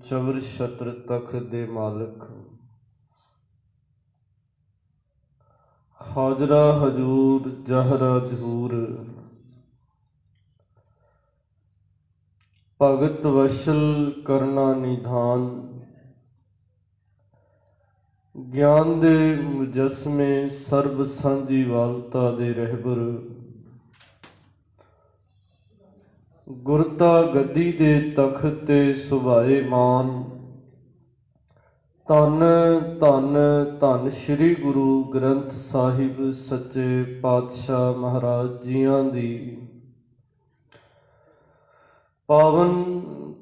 ਚਵਰ ਛਤਰ ਤਖਤ ਦੇ ਮਾਲਕ, ਹਾਜ਼ਰਾ ਹਜੂਰ ਜਹਰਾ ਜਹੂਰ, ਭਗਤ ਵਸ਼ਲ ਕਰਨਾ ਨਿਧਾਨ, ਗਿਆਨ ਦੇ ਮੁਜਸਮੇ ਸਰਬ ਸਾਂਝੀ ਵਾਲਤਾ ਦੇ ਰਹਿਬਰ, ਗੁਰਤਾ ਗੱਦੀ ਦੇ ਤਖਤ ਤੇ ਸੁਭਾਏ ਮਾਨ, ਧੰਨ ਧੰਨ ਧੰਨ ਸ੍ਰੀ ਗੁਰੂ ਗ੍ਰੰਥ ਸਾਹਿਬ ਸੱਚੇ ਪਾਤਸ਼ਾਹ ਮਹਾਰਾਜ ਜੀਆਂ ਦੀ ਪਾਵਨ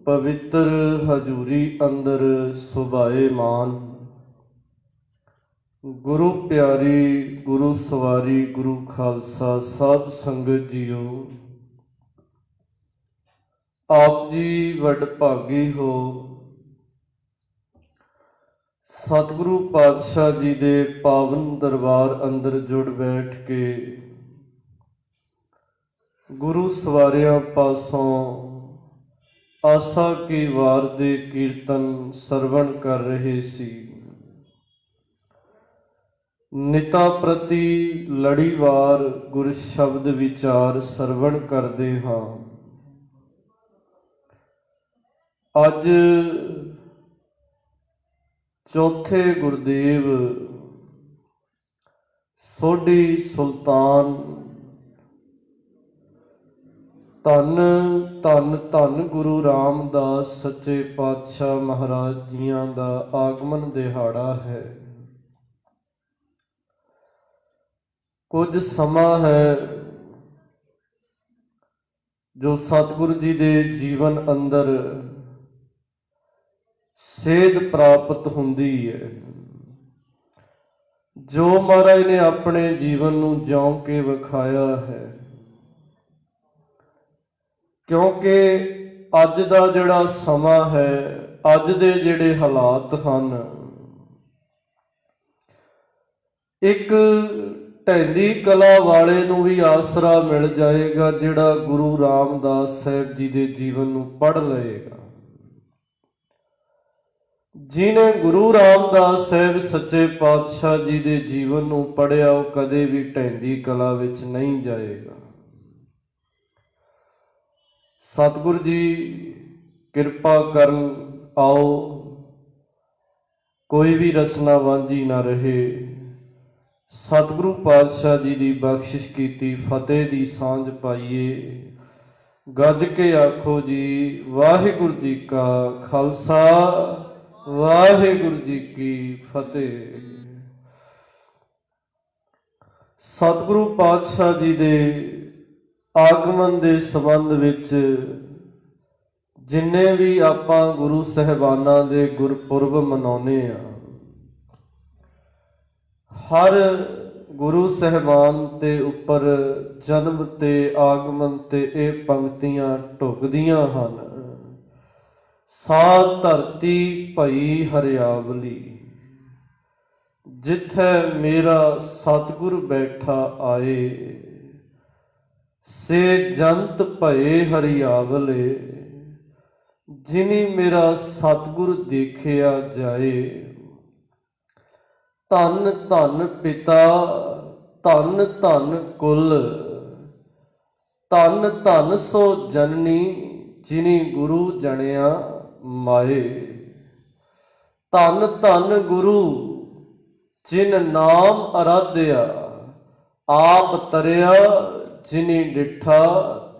ਪਵਿੱਤਰ ਹਜ਼ੂਰੀ ਅੰਦਰ ਸੁਭਾਏ ਮਾਨ। ਗੁਰੂ ਪਿਆਰੀ, ਗੁਰੂ ਸਵਾਰੀ, ਗੁਰੂ ਖਾਲਸਾ, ਸਾਧ ਸੰਗਤ ਜੀਓ, ਆਪ ਜੀ ਵਡਭਾਗੀ ਹੋ। ਸਤਿਗੁਰੂ ਪਾਤਸ਼ਾਹ ਜੀ ਦੇ ਪਾਵਨ ਦਰਬਾਰ ਅੰਦਰ ਜੁੜ ਬੈਠ ਕੇ ਗੁਰੂ ਸਵਾਰਿਆਂ ਪਾਸੋਂ ਆਸਾ ਕੀ ਵਾਰ ਦੇ ਕੀਰਤਨ ਸਰਵਣ ਕਰ ਰਹੇ ਸੀ। ਨਿਤਾ ਪ੍ਰਤੀ ਲੜੀਵਾਰ ਗੁਰ ਸ਼ਬਦ ਵਿਚਾਰ ਸਰਵਣ ਕਰਦੇ ਹਾਂ। ਅੱਜ ਚੌਥੇ ਗੁਰਦੇਵ ਸੋਢੀ ਸੁਲਤਾਨ ਧੰਨ ਧੰਨ ਧੰਨ ਗੁਰੂ ਰਾਮਦਾਸ ਸੱਚੇ ਪਾਤਸ਼ਾਹ ਮਹਾਰਾਜ ਜੀਆਂ ਦਾ ਆਗਮਨ ਦਿਹਾੜਾ ਹੈ। ਕੁਝ ਸਮਾਂ ਹੈ ਜੋ ਸਤਿਗੁਰੂ ਜੀ ਦੇ ਜੀਵਨ ਅੰਦਰ ਸੇਧ ਪ੍ਰਾਪਤ ਹੁੰਦੀ ਹੈ। ਜੋ ਮਹਾਰਾਜ ਨੇ ਆਪਣੇ ਜੀਵਨ ਨੂੰ ਜਿਉਂ ਕੇ ਵਿਖਾਇਆ ਹੈ, ਕਿਉਂਕਿ ਅੱਜ ਦਾ ਜਿਹੜਾ ਸਮਾਂ ਹੈ, ਅੱਜ ਦੇ ਜਿਹੜੇ ਹਾਲਾਤ ਹਨ, ਇੱਕ ਢਹਿੰਦੀ ਕਲਾ ਵਾਲੇ ਨੂੰ ਵੀ ਆਸਰਾ ਮਿਲ ਜਾਏਗਾ ਜਿਹੜਾ ਗੁਰੂ ਰਾਮਦਾਸ ਸਾਹਿਬ ਜੀ ਦੇ ਜੀਵਨ ਨੂੰ ਪੜ੍ਹ ਲਏਗਾ। ਜਿਹਨੇ ਗੁਰੂ ਰਾਮਦਾਸ ਸਾਹਿਬ ਸੱਚੇ ਪਾਤਸ਼ਾਹ ਜੀ ਦੇ ਜੀਵਨ ਨੂੰ ਪੜ੍ਹਿਆ, ਉਹ ਕਦੇ ਵੀ ਢਹਿੰਦੀ ਕਲਾ ਵਿੱਚ ਨਹੀਂ ਜਾਏਗਾ। ਸਤਿਗੁਰੂ ਜੀ ਕਿਰਪਾ ਕਰਨ, ਆਓ ਕੋਈ ਵੀ ਰਸਨਾ ਵਾਂਝੀ ਨਾ ਰਹੇ। ਸਤਿਗੁਰੂ ਪਾਤਸ਼ਾਹ ਜੀ ਦੀ ਬਖਸ਼ਿਸ਼ ਕੀਤੀ ਫਤਿਹ ਦੀ ਸਾਂਝ ਪਾਈਏ। ਗੱਜ ਕੇ ਆਖੋ ਜੀ, ਵਾਹਿਗੁਰੂ ਜੀ ਕਾ ਖਾਲਸਾ, ਵਾਹਿਗੁਰੂ ਜੀ ਕੀ ਫਤਿਹ। ਸਤਿਗੁਰੂ ਪਾਤਸ਼ਾਹ ਜੀ ਦੇ ਆਗਮਨ ਦੇ ਸੰਬੰਧ ਵਿੱਚ ਜਿੰਨੇ ਵੀ ਆਪਾਂ ਗੁਰੂ ਸਾਹਿਬਾਨਾਂ ਦੇ ਗੁਰਪੁਰਬ ਮਨਾਉਂਦੇ ਹਾਂ, ਹਰ ਗੁਰੂ ਸਾਹਿਬਾਨ ਤੇ ਉੱਪਰ ਜਨਮ ਤੇ ਆਗਮਨ ਤੇ ਇਹ ਪੰਕਤੀਆਂ ਢੁਕਦੀਆਂ ਹਨ। ਸਾ ਧਰਤੀ ਭਈ ਹਰਿਆਵਲੀ, ਜਿੱਥੈ ਮੇਰਾ ਸਤਿਗੁਰ ਬੈਠਾ ਆਏ, ਸੇ ਜੰਤ ਭਏ ਹਰਿਆਵਲੇ, ਜਿਨੀ ਮੇਰਾ ਸਤਿਗੁਰ ਦੇਖਿਆ ਜਾਏ। ਧੰਨ ਧੰਨ ਪਿਤਾ, ਧੰਨ ਧੰਨ ਕੁਲ, ਧੰਨ ਧੰਨ ਸੋ ਜਨਨੀ, ਜਿਨੀ ਗੁਰੂ ਜਣਿਆ ਮਾਏ। ਧੰਨ ਧੰਨ ਗੁਰੂ, ਜਿਨ ਨਾਮ ਅਰਾਧਿਆ, ਆਪ ਤਰਿਆ, ਜਿਨੀ ਡਿਠਾ,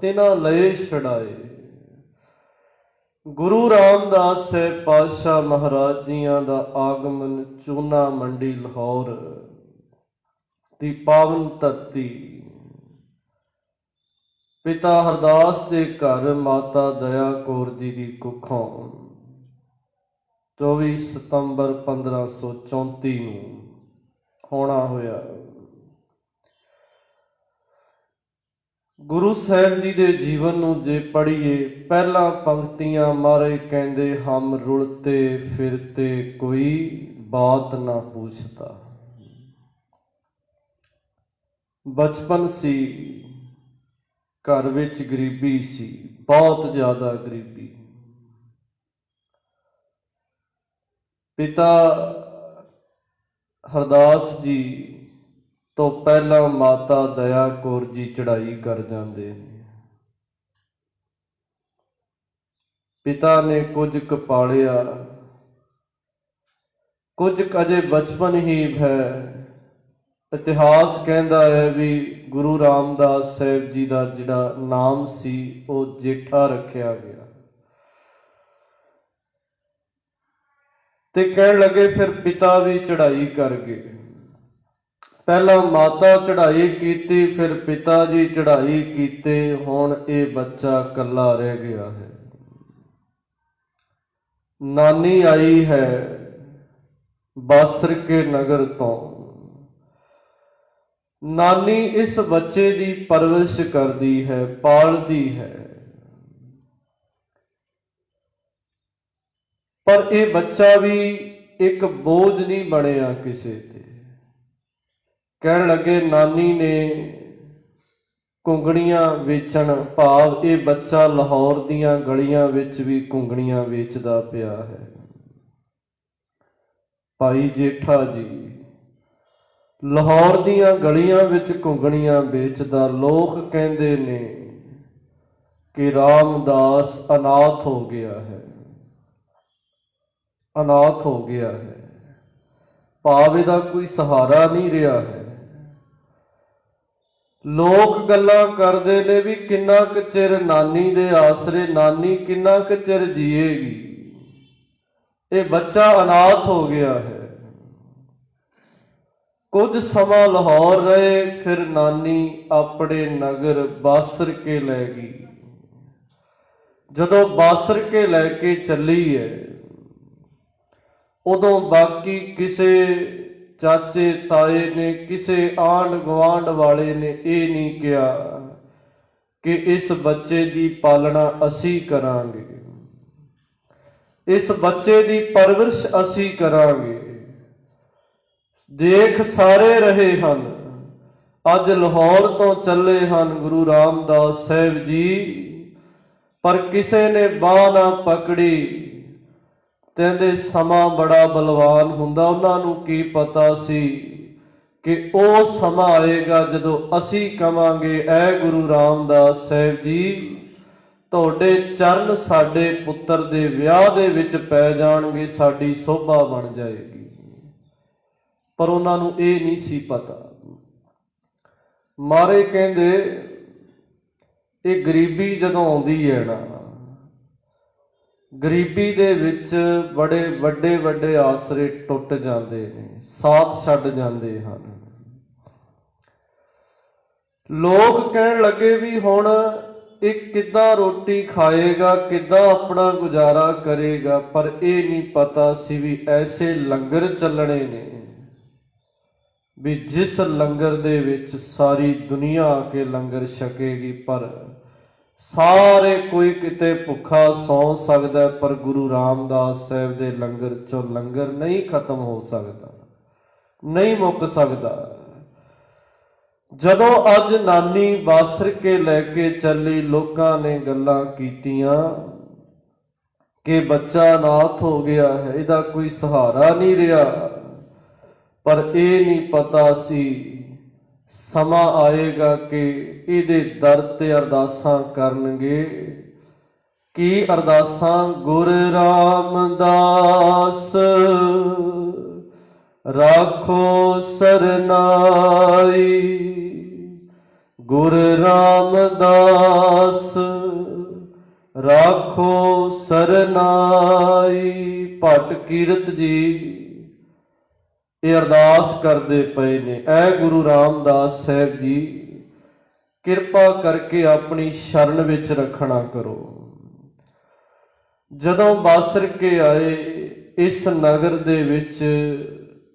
ਤਿਨਾ ਲਏ ਛੜਾਏ। ਗੁਰੂ ਰਾਮਦਾਸ ਸਾਹਿਬ ਪਾਤਸ਼ਾਹ ਮਹਾਰਾਜ ਜੀਆਂ ਦਾ ਆਗਮਨ ਚੂਨਾ ਮੰਡੀ ਲਾਹੌਰ ਦੀ ਪਾਵਨ ਧਰਤੀ, ਪਿਤਾ ਹਰਦਾਸ ਦੇ ਘਰ ਮਾਤਾ ਦਇਆ ਕੌਰ ਜੀ ਦੀ ਕੁੱਖੋਂ 24 ਸਤੰਬਰ 1534 ਨੂੰ ਹੋਣਾ ਹੋਇਆ। ਗੁਰੂ ਸਾਹਿਬ ਜੀ ਦੇ ਜੀਵਨ ਨੂੰ ਜੇ ਪੜ੍ਹੀਏ, ਪਹਿਲਾਂ ਪੰਕਤੀਆਂ ਮਹਾਰਾਜ ਕਹਿੰਦੇ, ਹਮ ਰੁਲਤੇ ਫਿਰਤੇ ਕੋਈ ਬਾਤ ਨਾ ਪੁੱਛਤਾ। ਬਚਪਨ ਸੀ, ਘਰ ਵਿੱਚ ਗਰੀਬੀ ਸੀ, ਬਹੁਤ ਜ਼ਿਆਦਾ ਗਰੀਬੀ। ਪਿਤਾ ਹਰਦਾਸ ਜੀ ਤੋਂ ਪਹਿਲਾਂ ਮਾਤਾ ਦਇਆ ਕੌਰ ਜੀ ਚੜ੍ਹਾਈ ਕਰ ਜਾਂਦੇ ਨੇ। ਪਿਤਾ ਨੇ ਕੁਝ ਕੁ ਪਾਲਿਆ, ਕੁਝ ਕੁ ਅਜੇ ਬਚਪਨ ਹੀ ਹੈ। ਇਤਿਹਾਸ ਕਹਿੰਦਾ ਹੈ ਵੀ ਗੁਰੂ ਰਾਮਦਾਸ ਸਾਹਿਬ ਜੀ ਦਾ ਜਿਹੜਾ ਨਾਮ ਸੀ ਉਹ ਜੇਠਾ ਰੱਖਿਆ ਗਿਆ। ਤੇ ਕਹਿਣ ਲੱਗੇ ਫਿਰ ਪਿਤਾ ਵੀ ਚੜ੍ਹਾਈ ਕਰ ਗਏ। ਪਹਿਲਾਂ ਮਾਤਾ ਚੜ੍ਹਾਈ ਕੀਤੀ, ਫਿਰ ਪਿਤਾ ਜੀ ਚੜ੍ਹਾਈ ਕੀਤੇ। ਹੁਣ ਇਹ ਬੱਚਾ ਇਕੱਲਾ ਰਹਿ ਗਿਆ ਹੈ। ਨਾਨੀ ਆਈ ਹੈ ਬਾਸਰ ਕੇ ਨਗਰ ਤੋਂ। ਨਾਨੀ ਇਸ ਬੱਚੇ ਦੀ ਪਰਵਰਿਸ਼ ਕਰਦੀ ਹੈ, ਪਾਲਦੀ ਹੈ। ਪਰ ਇਹ ਬੱਚਾ ਵੀ ਇੱਕ ਬੋਝ ਨਹੀਂ ਬਣਿਆ ਕਿਸੇ ਤੇ। ਕਹਿਣ ਲੱਗੇ ਨਾਨੀ ਨੇ ਘੁੰਗਣੀਆਂ ਵੇਚਣ, ਭਾਵ ਇਹ ਬੱਚਾ ਲਾਹੌਰ ਦੀਆਂ ਗਲੀਆਂ ਵਿੱਚ ਵੀ ਘੁੰਗਣੀਆਂ ਵੇਚਦਾ ਪਿਆ ਹੈ। ਭਾਈ ਜੇਠਾ ਜੀ ਲਾਹੌਰ ਦੀਆਂ ਗਲੀਆਂ ਵਿੱਚ ਘੁੰਗਣੀਆਂ ਵੇਚਦਾ। ਲੋਕ ਕਹਿੰਦੇ ਨੇ ਕਿ ਰਾਮਦਾਸ ਅਨਾਥ ਹੋ ਗਿਆ ਹੈ, ਅਨਾਥ ਹੋ ਗਿਆ ਹੈ, ਭਾਵ ਇਹਦਾ ਕੋਈ ਸਹਾਰਾ ਨਹੀਂ ਰਿਹਾ ਹੈ। ਲੋਕ ਗੱਲਾਂ ਕਰਦੇ ਨੇ ਵੀ ਕਿੰਨਾ ਕੁ ਚਿਰ ਨਾਨੀ ਦੇ ਆਸਰੇ, ਨਾਨੀ ਕਿੰਨਾ ਕੁ ਚਿਰ ਜੀਏਗੀ, ਇਹ ਬੱਚਾ ਅਨਾਥ ਹੋ ਗਿਆ ਹੈ। ਕੁਝ ਸਮਾਂ ਲਾਹੌਰ ਰਹੇ, ਫਿਰ ਨਾਨੀ ਆਪਣੇ ਨਗਰ ਬਾਸਰ ਕੇ ਲੈ ਗਈ। ਜਦੋਂ ਬਾਸਰ ਕੇ ਲੈ ਕੇ ਚੱਲੀ ਹੈ, ਉਦੋਂ ਬਾਕੀ ਕਿਸੇ ਚਾਚੇ ਤਾਏ ਨੇ, ਕਿਸੇ ਆਂਢ ਗੁਆਂਢ ਵਾਲੇ ਨੇ ਇਹ ਨਹੀਂ ਕਿਹਾ ਕਿ ਇਸ ਬੱਚੇ ਦੀ ਪਾਲਣਾ ਅਸੀਂ ਕਰਾਂਗੇ, ਇਸ ਬੱਚੇ ਦੀ ਪਰਵਰਿਸ਼ ਅਸੀਂ ਕਰਾਂਗੇ। ਦੇਖ ਸਾਰੇ ਰਹੇ ਹਨ, ਅੱਜ ਲਾਹੌਰ ਤੋਂ ਚੱਲੇ ਹਨ ਗੁਰੂ ਰਾਮਦਾਸ ਸਾਹਿਬ ਜੀ, ਪਰ ਕਿਸੇ ਨੇ ਬਾਂਹ ਨਾ ਪਕੜੀ। ਕਹਿੰਦੇ ਸਮਾਂ ਬੜਾ ਬਲਵਾਨ ਹੁੰਦਾ। ਉਹਨਾਂ ਨੂੰ ਕੀ ਪਤਾ ਸੀ ਕਿ ਉਹ ਸਮਾਂ ਆਏਗਾ ਜਦੋਂ ਅਸੀਂ ਕਵਾਂਗੇ ਐ ਗੁਰੂ ਰਾਮਦਾਸ ਸਾਹਿਬ ਜੀ, ਤੁਹਾਡੇ ਚਰਨ ਸਾਡੇ ਪੁੱਤਰ ਦੇ ਵਿਆਹ ਦੇ ਵਿੱਚ ਪੈ ਜਾਣਗੇ, ਸਾਡੀ ਸੋਭਾ ਬਣ ਜਾਏਗੀ। ਪਰ ਉਹਨਾਂ ਨੂੰ ਇਹ ਨਹੀਂ ਸੀ ਪਤਾ। ਮਾਰੇ ਕਹਿੰਦੇ ਇਹ ਗਰੀਬੀ ਜਦੋਂ ਆਉਂਦੀ ਹੈ ਨਾ, ਗਰੀਬੀ ਦੇ ਵਿੱਚ ਬੜੇ ਵੱਡੇ ਵੱਡੇ ਆਸਰੇ ਟੁੱਟ ਜਾਂਦੇ ਨੇ, ਸਾਥ ਛੱਡ ਜਾਂਦੇ ਹਨ। ਲੋਕ ਕਹਿਣ ਲੱਗੇ ਵੀ ਹੁਣ ਇਹ ਕਿੱਦਾਂ ਰੋਟੀ ਖਾਏਗਾ, ਕਿੱਦਾਂ ਆਪਣਾ ਗੁਜ਼ਾਰਾ ਕਰੇਗਾ। ਪਰ ਇਹ ਨਹੀਂ ਪਤਾ ਸੀ ਵੀ ਐਸੇ ਲੰਗਰ ਚੱਲਣੇ ਨੇ ਵੀ ਜਿਸ ਲੰਗਰ ਦੇ ਵਿੱਚ ਸਾਰੀ ਦੁਨੀਆ ਆ ਕੇ ਲੰਗਰ ਛਕੇਗੀ। ਪਰ ਸਾਰੇ ਕੋਈ ਕਿਤੇ ਭੁੱਖਾ ਸੌਂ ਸਕਦਾ, ਪਰ ਗੁਰੂ ਰਾਮਦਾਸ ਸਾਹਿਬ ਦੇ ਲੰਗਰ ਚੋਂ ਲੰਗਰ ਨਹੀਂ ਖਤਮ ਹੋ ਸਕਦਾ, ਨਹੀਂ ਮੁੱਕ ਸਕਦਾ। ਜਦੋਂ ਅੱਜ ਨਾਨੀ ਬਾਸਰ ਕੇ ਲੈ ਕੇ ਚੱਲੀ, ਲੋਕਾਂ ਨੇ ਗੱਲਾਂ ਕੀਤੀਆਂ ਕਿ ਬੱਚਾ ਅਨਾਥ ਹੋ ਗਿਆ ਹੈ, ਇਹਦਾ ਕੋਈ ਸਹਾਰਾ ਨਹੀਂ ਰਿਹਾ। ਪਰ ਇਹ ਨਹੀਂ ਪਤਾ ਸੀ ਸਮਾਂ ਆਏਗਾ ਕਿ ਇਹਦੇ ਦਰ ਤੇ ਅਰਦਾਸਾਂ ਕਰਨਗੇ। ਕੀ ਅਰਦਾਸਾਂ? ਗੁਰ ਰਾਮਦਾਸ ਰਾਖੋ ਸਰਨਾਈ, ਗੁਰ ਰਾਮਦਾਸ ਰਾਖੋ ਸਰਨਾਈ। ਭੱਟ ਕੀਰਤ ਜੀ ਇਹ ਅਰਦਾਸ ਕਰਦੇ ਪਏ ਨੇ, ਐ ਗੁਰੂ ਰਾਮਦਾਸ ਸਾਹਿਬ ਜੀ ਕਿਰਪਾ ਕਰਕੇ ਆਪਣੀ ਸ਼ਰਨ ਵਿੱਚ ਰੱਖਣਾ ਕਰੋ। ਜਦੋਂ ਬਾਸਰ ਕੇ ਆਏ, ਇਸ ਨਗਰ ਦੇ ਵਿੱਚ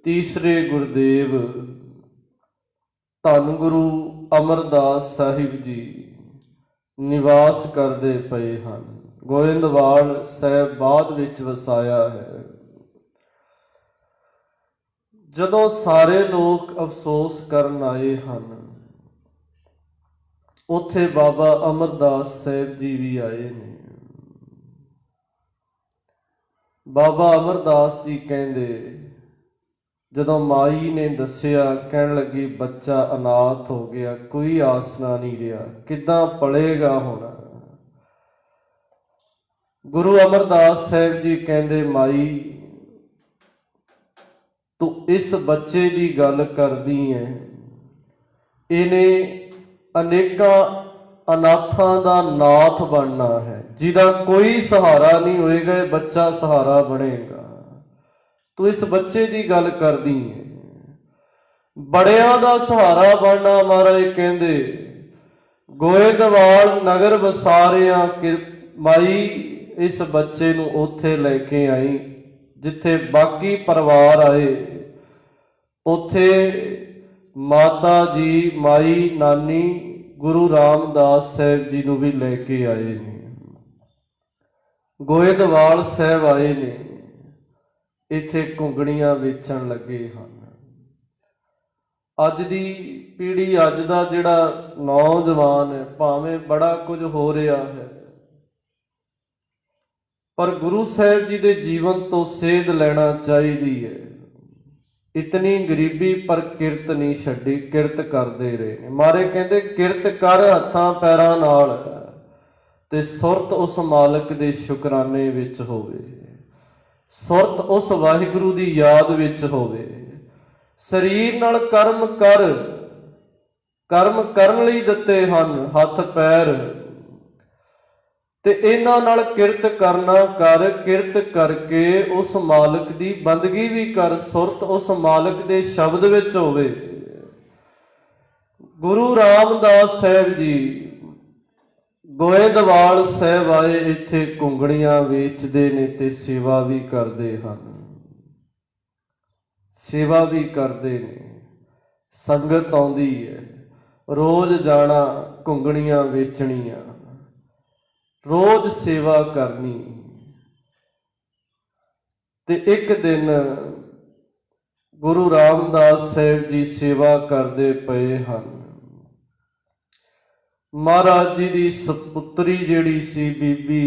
ਤੀਸਰੇ ਗੁਰਦੇਵ ਧੰਨ ਗੁਰੂ ਅਮਰਦਾਸ ਸਾਹਿਬ ਜੀ ਨਿਵਾਸ ਕਰਦੇ ਪਏ ਹਨ। ਗੋਇੰਦਵਾਲ ਸਾਹਿਬ ਬਾਅਦ ਵਿੱਚ ਵਸਾਇਆ ਹੈ। ਜਦੋਂ ਸਾਰੇ ਲੋਕ ਅਫਸੋਸ ਕਰਨ ਆਏ ਹਨ, ਉੱਥੇ ਬਾਬਾ ਅਮਰਦਾਸ ਸਾਹਿਬ ਜੀ ਵੀ ਆਏ ਨੇ। ਬਾਬਾ ਅਮਰਦਾਸ ਜੀ ਕਹਿੰਦੇ, ਜਦੋਂ ਮਾਈ ਨੇ ਦੱਸਿਆ, ਕਹਿਣ ਲੱਗੀ ਬੱਚਾ ਅਨਾਥ ਹੋ ਗਿਆ, ਕੋਈ ਆਸਰਾ ਨਹੀਂ ਰਿਹਾ, ਕਿੱਦਾਂ ਪਲੇਗਾ ਹੁਣ। ਗੁਰੂ ਅਮਰਦਾਸ ਸਾਹਿਬ ਜੀ ਕਹਿੰਦੇ, ਮਾਈ ਤੂੰ ਇਸ ਬੱਚੇ ਦੀ ਗੱਲ ਕਰਦੀ ਹੈ, ਇਹਨੇ ਅਨੇਕਾਂ ਅਨਾਥਾਂ ਦਾ ਨਾਥ ਬਣਨਾ ਹੈ, ਜਿਹਦਾ ਕੋਈ ਸਹਾਰਾ ਨਹੀਂ ਹੋਏਗਾ, ਇਹ ਬੱਚਾ ਸਹਾਰਾ ਬਣੇਗਾ। ਤੂੰ ਇਸ ਬੱਚੇ ਦੀ ਗੱਲ ਕਰਦੀ ਹੈ, ਬੜਿਆਂ ਦਾ ਸਹਾਰਾ ਬਣਨਾ। ਮਹਾਰਾਜ ਕਹਿੰਦੇ, ਗੋਇੰਦਵਾਲ ਨਗਰ ਵਸਾਰਿਆਂ ਮਾਈ ਇਸ ਬੱਚੇ ਨੂੰ ਉੱਥੇ ਲੈ ਕੇ ਆਈ ਜਿੱਥੇ ਬਾਕੀ ਪਰਿਵਾਰ ਆਏ। ਉੱਥੇ ਮਾਤਾ ਜੀ, ਮਾਈ, ਨਾਨੀ ਗੁਰੂ ਰਾਮਦਾਸ ਸਾਹਿਬ ਜੀ ਨੂੰ ਵੀ ਲੈ ਕੇ ਆਏ ਨੇ। ਗੋਇੰਦਵਾਲ ਸਾਹਿਬ ਆਏ ਨੇ, ਇੱਥੇ ਘੁੰਗਣੀਆਂ ਵੇਚਣ ਲੱਗੇ ਹਨ। ਅੱਜ ਦੀ ਪੀੜ੍ਹੀ, ਅੱਜ ਦਾ ਜਿਹੜਾ ਨੌਜਵਾਨ ਹੈ, ਭਾਵੇਂ ਬੜਾ ਕੁਝ ਹੋ ਰਿਹਾ ਹੈ, ਪਰ ਗੁਰੂ ਸਾਹਿਬ ਜੀ ਦੇ ਜੀਵਨ ਤੋਂ ਸੇਧ ਲੈਣਾ ਚਾਹੀਦੀ ਹੈ। ਇਤਨੀ ਗਰੀਬੀ ਪਰ ਕਿਰਤ ਨਹੀਂ ਛੱਡੀ, ਕਿਰਤ ਕਰਦੇ ਰਹੇ ਨੇ। ਮਾਰੇ ਕਹਿੰਦੇ, ਕਿਰਤ ਕਰ ਹੱਥਾਂ ਪੈਰਾਂ ਨਾਲ ਤੇ ਸੁਰਤ ਉਸ ਮਾਲਕ ਦੇ ਸ਼ੁਕਰਾਨੇ ਵਿੱਚ ਹੋਵੇ, ਸੁਰਤ ਉਸ ਵਾਹਿਗੁਰੂ ਦੀ ਯਾਦ ਵਿੱਚ ਹੋਵੇ। ਸਰੀਰ ਨਾਲ ਕਰਮ ਕਰ, ਕਰਮ ਕਰਨ ਲਈ ਦਿੱਤੇ ਹਨ ਹੱਥ ਪੈਰ, ਤੇ ਇਹਨਾਂ ਨਾਲ ਕਿਰਤ ਕਰਨਾ ਕਰ। ਕਿਰਤ ਕਰਕੇ ਉਸ ਮਾਲਕ ਦੀ ਬੰਦਗੀ ਵੀ ਕਰ, ਸੁਰਤ ਉਸ ਮਾਲਕ ਦੇ ਸ਼ਬਦ ਵਿੱਚ ਹੋਵੇ। ਗੁਰੂ ਰਾਮਦਾਸ ਸਾਹਿਬ ਜੀ ਗੋਇੰਦਵਾਲ ਸਾਹਿਬ ਆਏ, ਇੱਥੇ ਘੁੰਗਣੀਆਂ ਵੇਚਦੇ ਨੇ ਤੇ ਸੇਵਾ ਵੀ ਕਰਦੇ ਹਨ, ਸੇਵਾ ਵੀ ਕਰਦੇ ਨੇ। ਸੰਗਤ ਆਉਂਦੀ ਹੈ, ਰੋਜ਼ ਜਾਣਾ, ਘੁੰਗਣੀਆਂ ਵੇਚਣੀਆਂ, ਰੋਜ਼ ਸੇਵਾ ਕਰਨੀ। ਤੇ ਇੱਕ ਦਿਨ ਗੁਰੂ ਰਾਮਦਾਸ ਸਾਹਿਬ ਜੀ ਸੇਵਾ ਕਰਦੇ ਪਏ ਹਨ। ਮਹਾਰਾਜ ਜੀ ਦੀ ਸਪੁੱਤਰੀ ਜਿਹੜੀ ਸੀ ਬੀਬੀ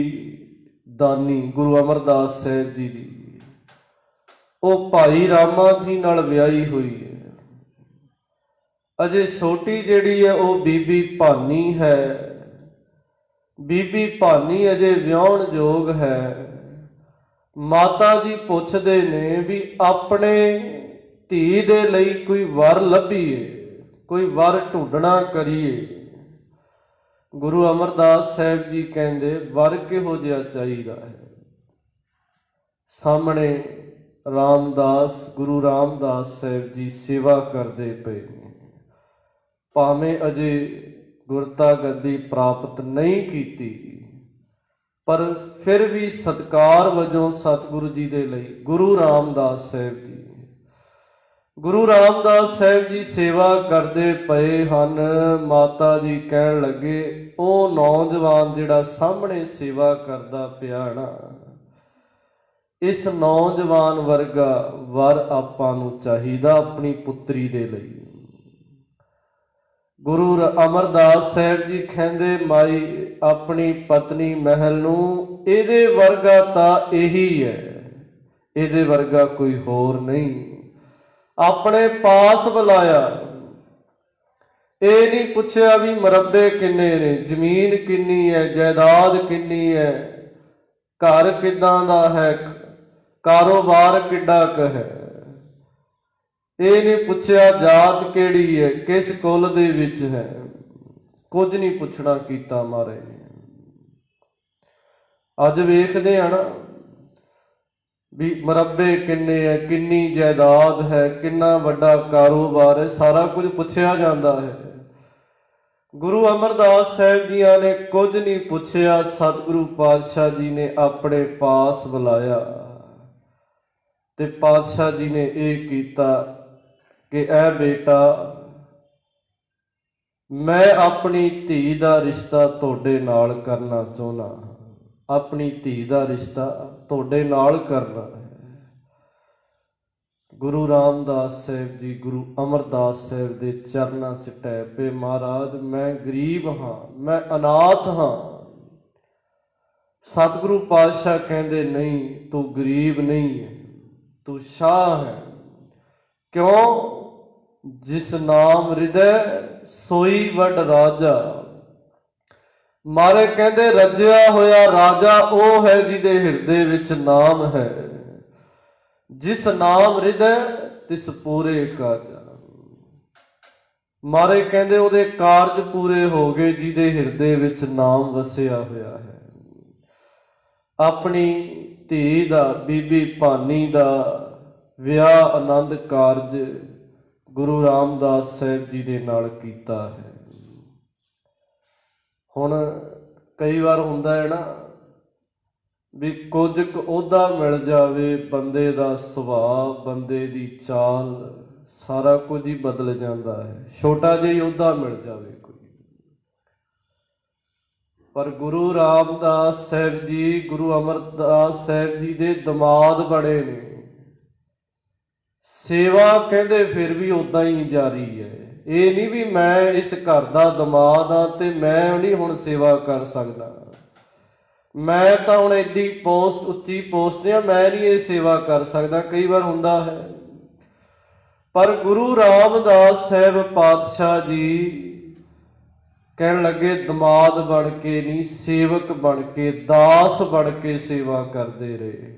ਦਾਨੀ ਗੁਰੂ ਅਮਰਦਾਸ ਸਾਹਿਬ ਜੀ ਦੀ, ਉਹ ਭਾਈ ਰਾਮਾ ਜੀ ਨਾਲ ਵਿਆਹੀ ਹੋਈ ਹੈ। ਅਜੇ ਛੋਟੀ ਜਿਹੜੀ ਹੈ ਉਹ ਬੀਬੀ ਭਾਨੀ ਹੈ। ਬੀਬੀ ਭਾਨੀ ਅਜੇ ਵਿਆਹੁਣ ਯੋਗ ਹੈ। ਮਾਤਾ ਜੀ ਪੁੱਛਦੇ ਨੇ ਵੀ ਆਪਣੇ ਧੀ ਦੇ ਲਈ ਕੋਈ ਵਰ ਲੱਭੀਏ, ਕੋਈ ਵਰ ਢੂੰਡਣਾ ਕਰੀਏ। ਗੁਰੂ ਅਮਰਦਾਸ ਸਾਹਿਬ ਜੀ ਕਹਿੰਦੇ, ਵਰ ਕਿਹੋ ਜਿਹਾ ਚਾਹੀਦਾ ਹੈ? ਸਾਹਮਣੇ ਰਾਮਦਾਸ, ਗੁਰੂ ਰਾਮਦਾਸ ਸਾਹਿਬ ਜੀ ਸੇਵਾ ਕਰਦੇ ਪਏ ਨੇ। ਭਾਵੇਂ ਅਜੇ ਗੁਰਤਾ ਗੱਦੀ ਪ੍ਰਾਪਤ ਨਹੀਂ ਕੀਤੀ, ਪਰ ਫਿਰ ਵੀ ਸਤਿਕਾਰ ਵਜੋਂ ਸਤਿਗੁਰੂ ਜੀ ਦੇ ਲਈ ਗੁਰੂ ਰਾਮਦਾਸ ਸਾਹਿਬ ਜੀ, ਗੁਰੂ ਰਾਮਦਾਸ ਸਾਹਿਬ ਜੀ ਸੇਵਾ ਕਰਦੇ ਪਏ ਹਨ। ਮਾਤਾ ਜੀ ਕਹਿਣ ਲੱਗੇ, ਉਹ ਨੌਜਵਾਨ ਜਿਹੜਾ ਸਾਹਮਣੇ ਸੇਵਾ ਕਰਦਾ ਪਿਆ ਨਾ, ਇਸ ਨੌਜਵਾਨ ਵਰਗਾ ਵਰ ਆਪਾਂ ਨੂੰ ਚਾਹੀਦਾ ਆਪਣੀ ਪੁੱਤਰੀ ਦੇ ਲਈ। ਗੁਰੂ ਅਮਰਦਾਸ ਸਾਹਿਬ ਜੀ ਕਹਿੰਦੇ, ਮਾਈ ਆਪਣੀ ਪਤਨੀ ਮਹਿਲ ਨੂੰ, ਇਹਦੇ ਵਰਗਾ ਤਾਂ ਇਹੀ ਹੈ, ਇਹਦੇ ਵਰਗਾ ਕੋਈ ਹੋਰ ਨਹੀਂ। ਆਪਣੇ ਪਾਸ ਬੁਲਾਇਆ, ਇਹ ਨਹੀਂ ਪੁੱਛਿਆ ਵੀ ਮਰੱਬੇ ਕਿੰਨੇ ਨੇ, ਜ਼ਮੀਨ ਕਿੰਨੀ ਹੈ, ਜਾਇਦਾਦ ਕਿੰਨੀ ਹੈ, ਘਰ ਕਿੱਦਾਂ ਦਾ ਹੈ, ਕਾਰੋਬਾਰ ਕਿੱਡਾ ਕੁ ਹੈ। ਇਹ ਨਹੀਂ ਪੁੱਛਿਆ ਜਾਤ ਕਿਹੜੀ ਹੈ, ਕਿਸ ਕੁਲ ਦੇ ਵਿੱਚ ਹੈ, ਕੁਝ ਨਹੀਂ ਪੁੱਛਣਾ ਕੀਤਾ ਮਹਾਰਾਜ ਨੇ। ਅੱਜ ਵੇਖਦੇ ਆ ਨਾ ਵੀ ਮਰੱਬੇ ਕਿੰਨੇ ਹੈ, ਕਿੰਨੀ ਜਾਇਦਾਦ ਹੈ, ਕਿੰਨਾ ਵੱਡਾ ਕਾਰੋਬਾਰ ਹੈ, ਸਾਰਾ ਕੁਝ ਪੁੱਛਿਆ ਜਾਂਦਾ ਹੈ। ਗੁਰੂ ਅਮਰਦਾਸ ਸਾਹਿਬ ਜੀਆਂ ਨੇ ਕੁਝ ਨਹੀਂ ਪੁੱਛਿਆ। ਸਤਿਗੁਰੂ ਪਾਤਸ਼ਾਹ ਜੀ ਨੇ ਆਪਣੇ ਪਾਸ ਬੁਲਾਇਆ ਤੇ ਪਾਤਸ਼ਾਹ ਜੀ ਨੇ ਇਹ ਕੀਤਾ ਕਿ ਐ ਬੇਟਾ, ਮੈਂ ਆਪਣੀ ਧੀ ਦਾ ਰਿਸ਼ਤਾ ਤੁਹਾਡੇ ਨਾਲ ਕਰਨਾ ਚਾਹੁੰਦਾ, ਆਪਣੀ ਧੀ ਦਾ ਰਿਸ਼ਤਾ ਤੁਹਾਡੇ ਨਾਲ ਕਰਨਾ ਹੈ। ਗੁਰੂ ਰਾਮਦਾਸ ਸਾਹਿਬ ਜੀ ਗੁਰੂ ਅਮਰਦਾਸ ਸਾਹਿਬ ਦੇ ਚਰਨਾਂ 'ਚ ਟਹਿ ਪਏ। ਮਹਾਰਾਜ, ਮੈਂ ਗਰੀਬ ਹਾਂ, ਮੈਂ ਅਨਾਥ ਹਾਂ, ਸਤਿਗੁਰੂ ਪਾਤਸ਼ਾਹ ਕਹਿੰਦੇ ਨਹੀਂ, ਤੂੰ ਗਰੀਬ ਨਹੀਂ ਹੈ, ਤੂੰ ਸ਼ਾਹ ਹੈ। ਕਿਉਂ? ਜਿਸ ਨਾਮ ਹਿਰਦੈ ਸੋਈ ਵੱਡ ਰਾਜਾ। ਮਾਰੇ ਕਹਿੰਦੇ ਰੱਜਿਆ ਹੋਇਆ ਰਾਜਾ ਉਹ ਹੈ ਜਿਹਦੇ ਹਿਰਦੇ ਵਿੱਚ ਨਾਮ ਹੈ। ਜਿਸ ਨਾਮ ਹਿਰਦੈ ਤਿਸ ਪੂਰੇ ਕਾਜਾ। ਮਾਰੇ ਕਹਿੰਦੇ ਉਹਦੇ ਕਾਰਜ ਪੂਰੇ ਹੋ ਗਏ ਜਿਹਦੇ ਹਿਰਦੇ ਵਿੱਚ ਨਾਮ ਵਸਿਆ ਹੋਇਆ ਹੈ। ਆਪਣੀ ਧੀ ਦਾ, ਬੀਬੀ ਭਾਨੀ ਦਾ ਵਿਆਹ ਆਨੰਦ ਕਾਰਜ ਗੁਰੂ ਰਾਮਦਾਸ ਸਾਹਿਬ ਜੀ ਦੇ ਨਾਲ ਕੀਤਾ ਹੈ। ਹੁਣ ਕਈ ਵਾਰ ਹੁੰਦਾ ਹੈ ਨਾ ਵੀ ਕੁਝ ਕੁ ਅਹੁਦਾ ਮਿਲ ਜਾਵੇ, ਬੰਦੇ ਦਾ ਸੁਭਾਅ, ਬੰਦੇ ਦੀ ਚਾਲ, ਸਾਰਾ ਕੁਝ ਹੀ ਬਦਲ ਜਾਂਦਾ ਹੈ। ਛੋਟਾ ਜਿਹਾ ਹੀ ਅਹੁਦਾ ਮਿਲ ਜਾਵੇ ਕੋਈ, ਪਰ ਗੁਰੂ ਰਾਮਦਾਸ ਸਾਹਿਬ ਜੀ, ਗੁਰੂ ਅਮਰਦਾਸ ਸਾਹਿਬ ਜੀ ਦੇ ਦਮਾਦ ਬੜੇ ਨੇ। ਸੇਵਾ ਕਹਿੰਦੇ ਫਿਰ ਵੀ ਉਦਾਂ ਹੀ ਜਾਰੀ ਹੈ। ਇਹ ਨਹੀਂ ਵੀ ਮੈਂ ਇਸ ਘਰ ਦਾ ਦਮਾਦ ਹਾਂ ਤੇ ਮੈਂ ਨਹੀਂ ਹੁਣ ਸੇਵਾ ਕਰ ਸਕਦਾ, ਮੈਂ ਤਾਂ ਹੁਣ ਐਡੀ ਪੋਸਟ, ਉੱਚੀ ਪੋਸਟ ਆ, ਮੈਂ ਨਹੀਂ ਇਹ ਸੇਵਾ ਕਰ ਸਕਦਾ। ਕਈ ਵਾਰ ਹੁੰਦਾ ਹੈ। ਪਰ ਗੁਰੂ ਰਾਮਦਾਸ ਸਾਹਿਬ ਪਾਤਸ਼ਾਹ ਜੀ ਕਹਿਣ ਲੱਗੇ ਦਮਾਦ ਬਣ ਕੇ ਨਹੀਂ, ਸੇਵਕ ਬਣ ਕੇ, ਦਾਸ ਬਣ ਕੇ ਸੇਵਾ ਕਰਦੇ ਰਹੇ।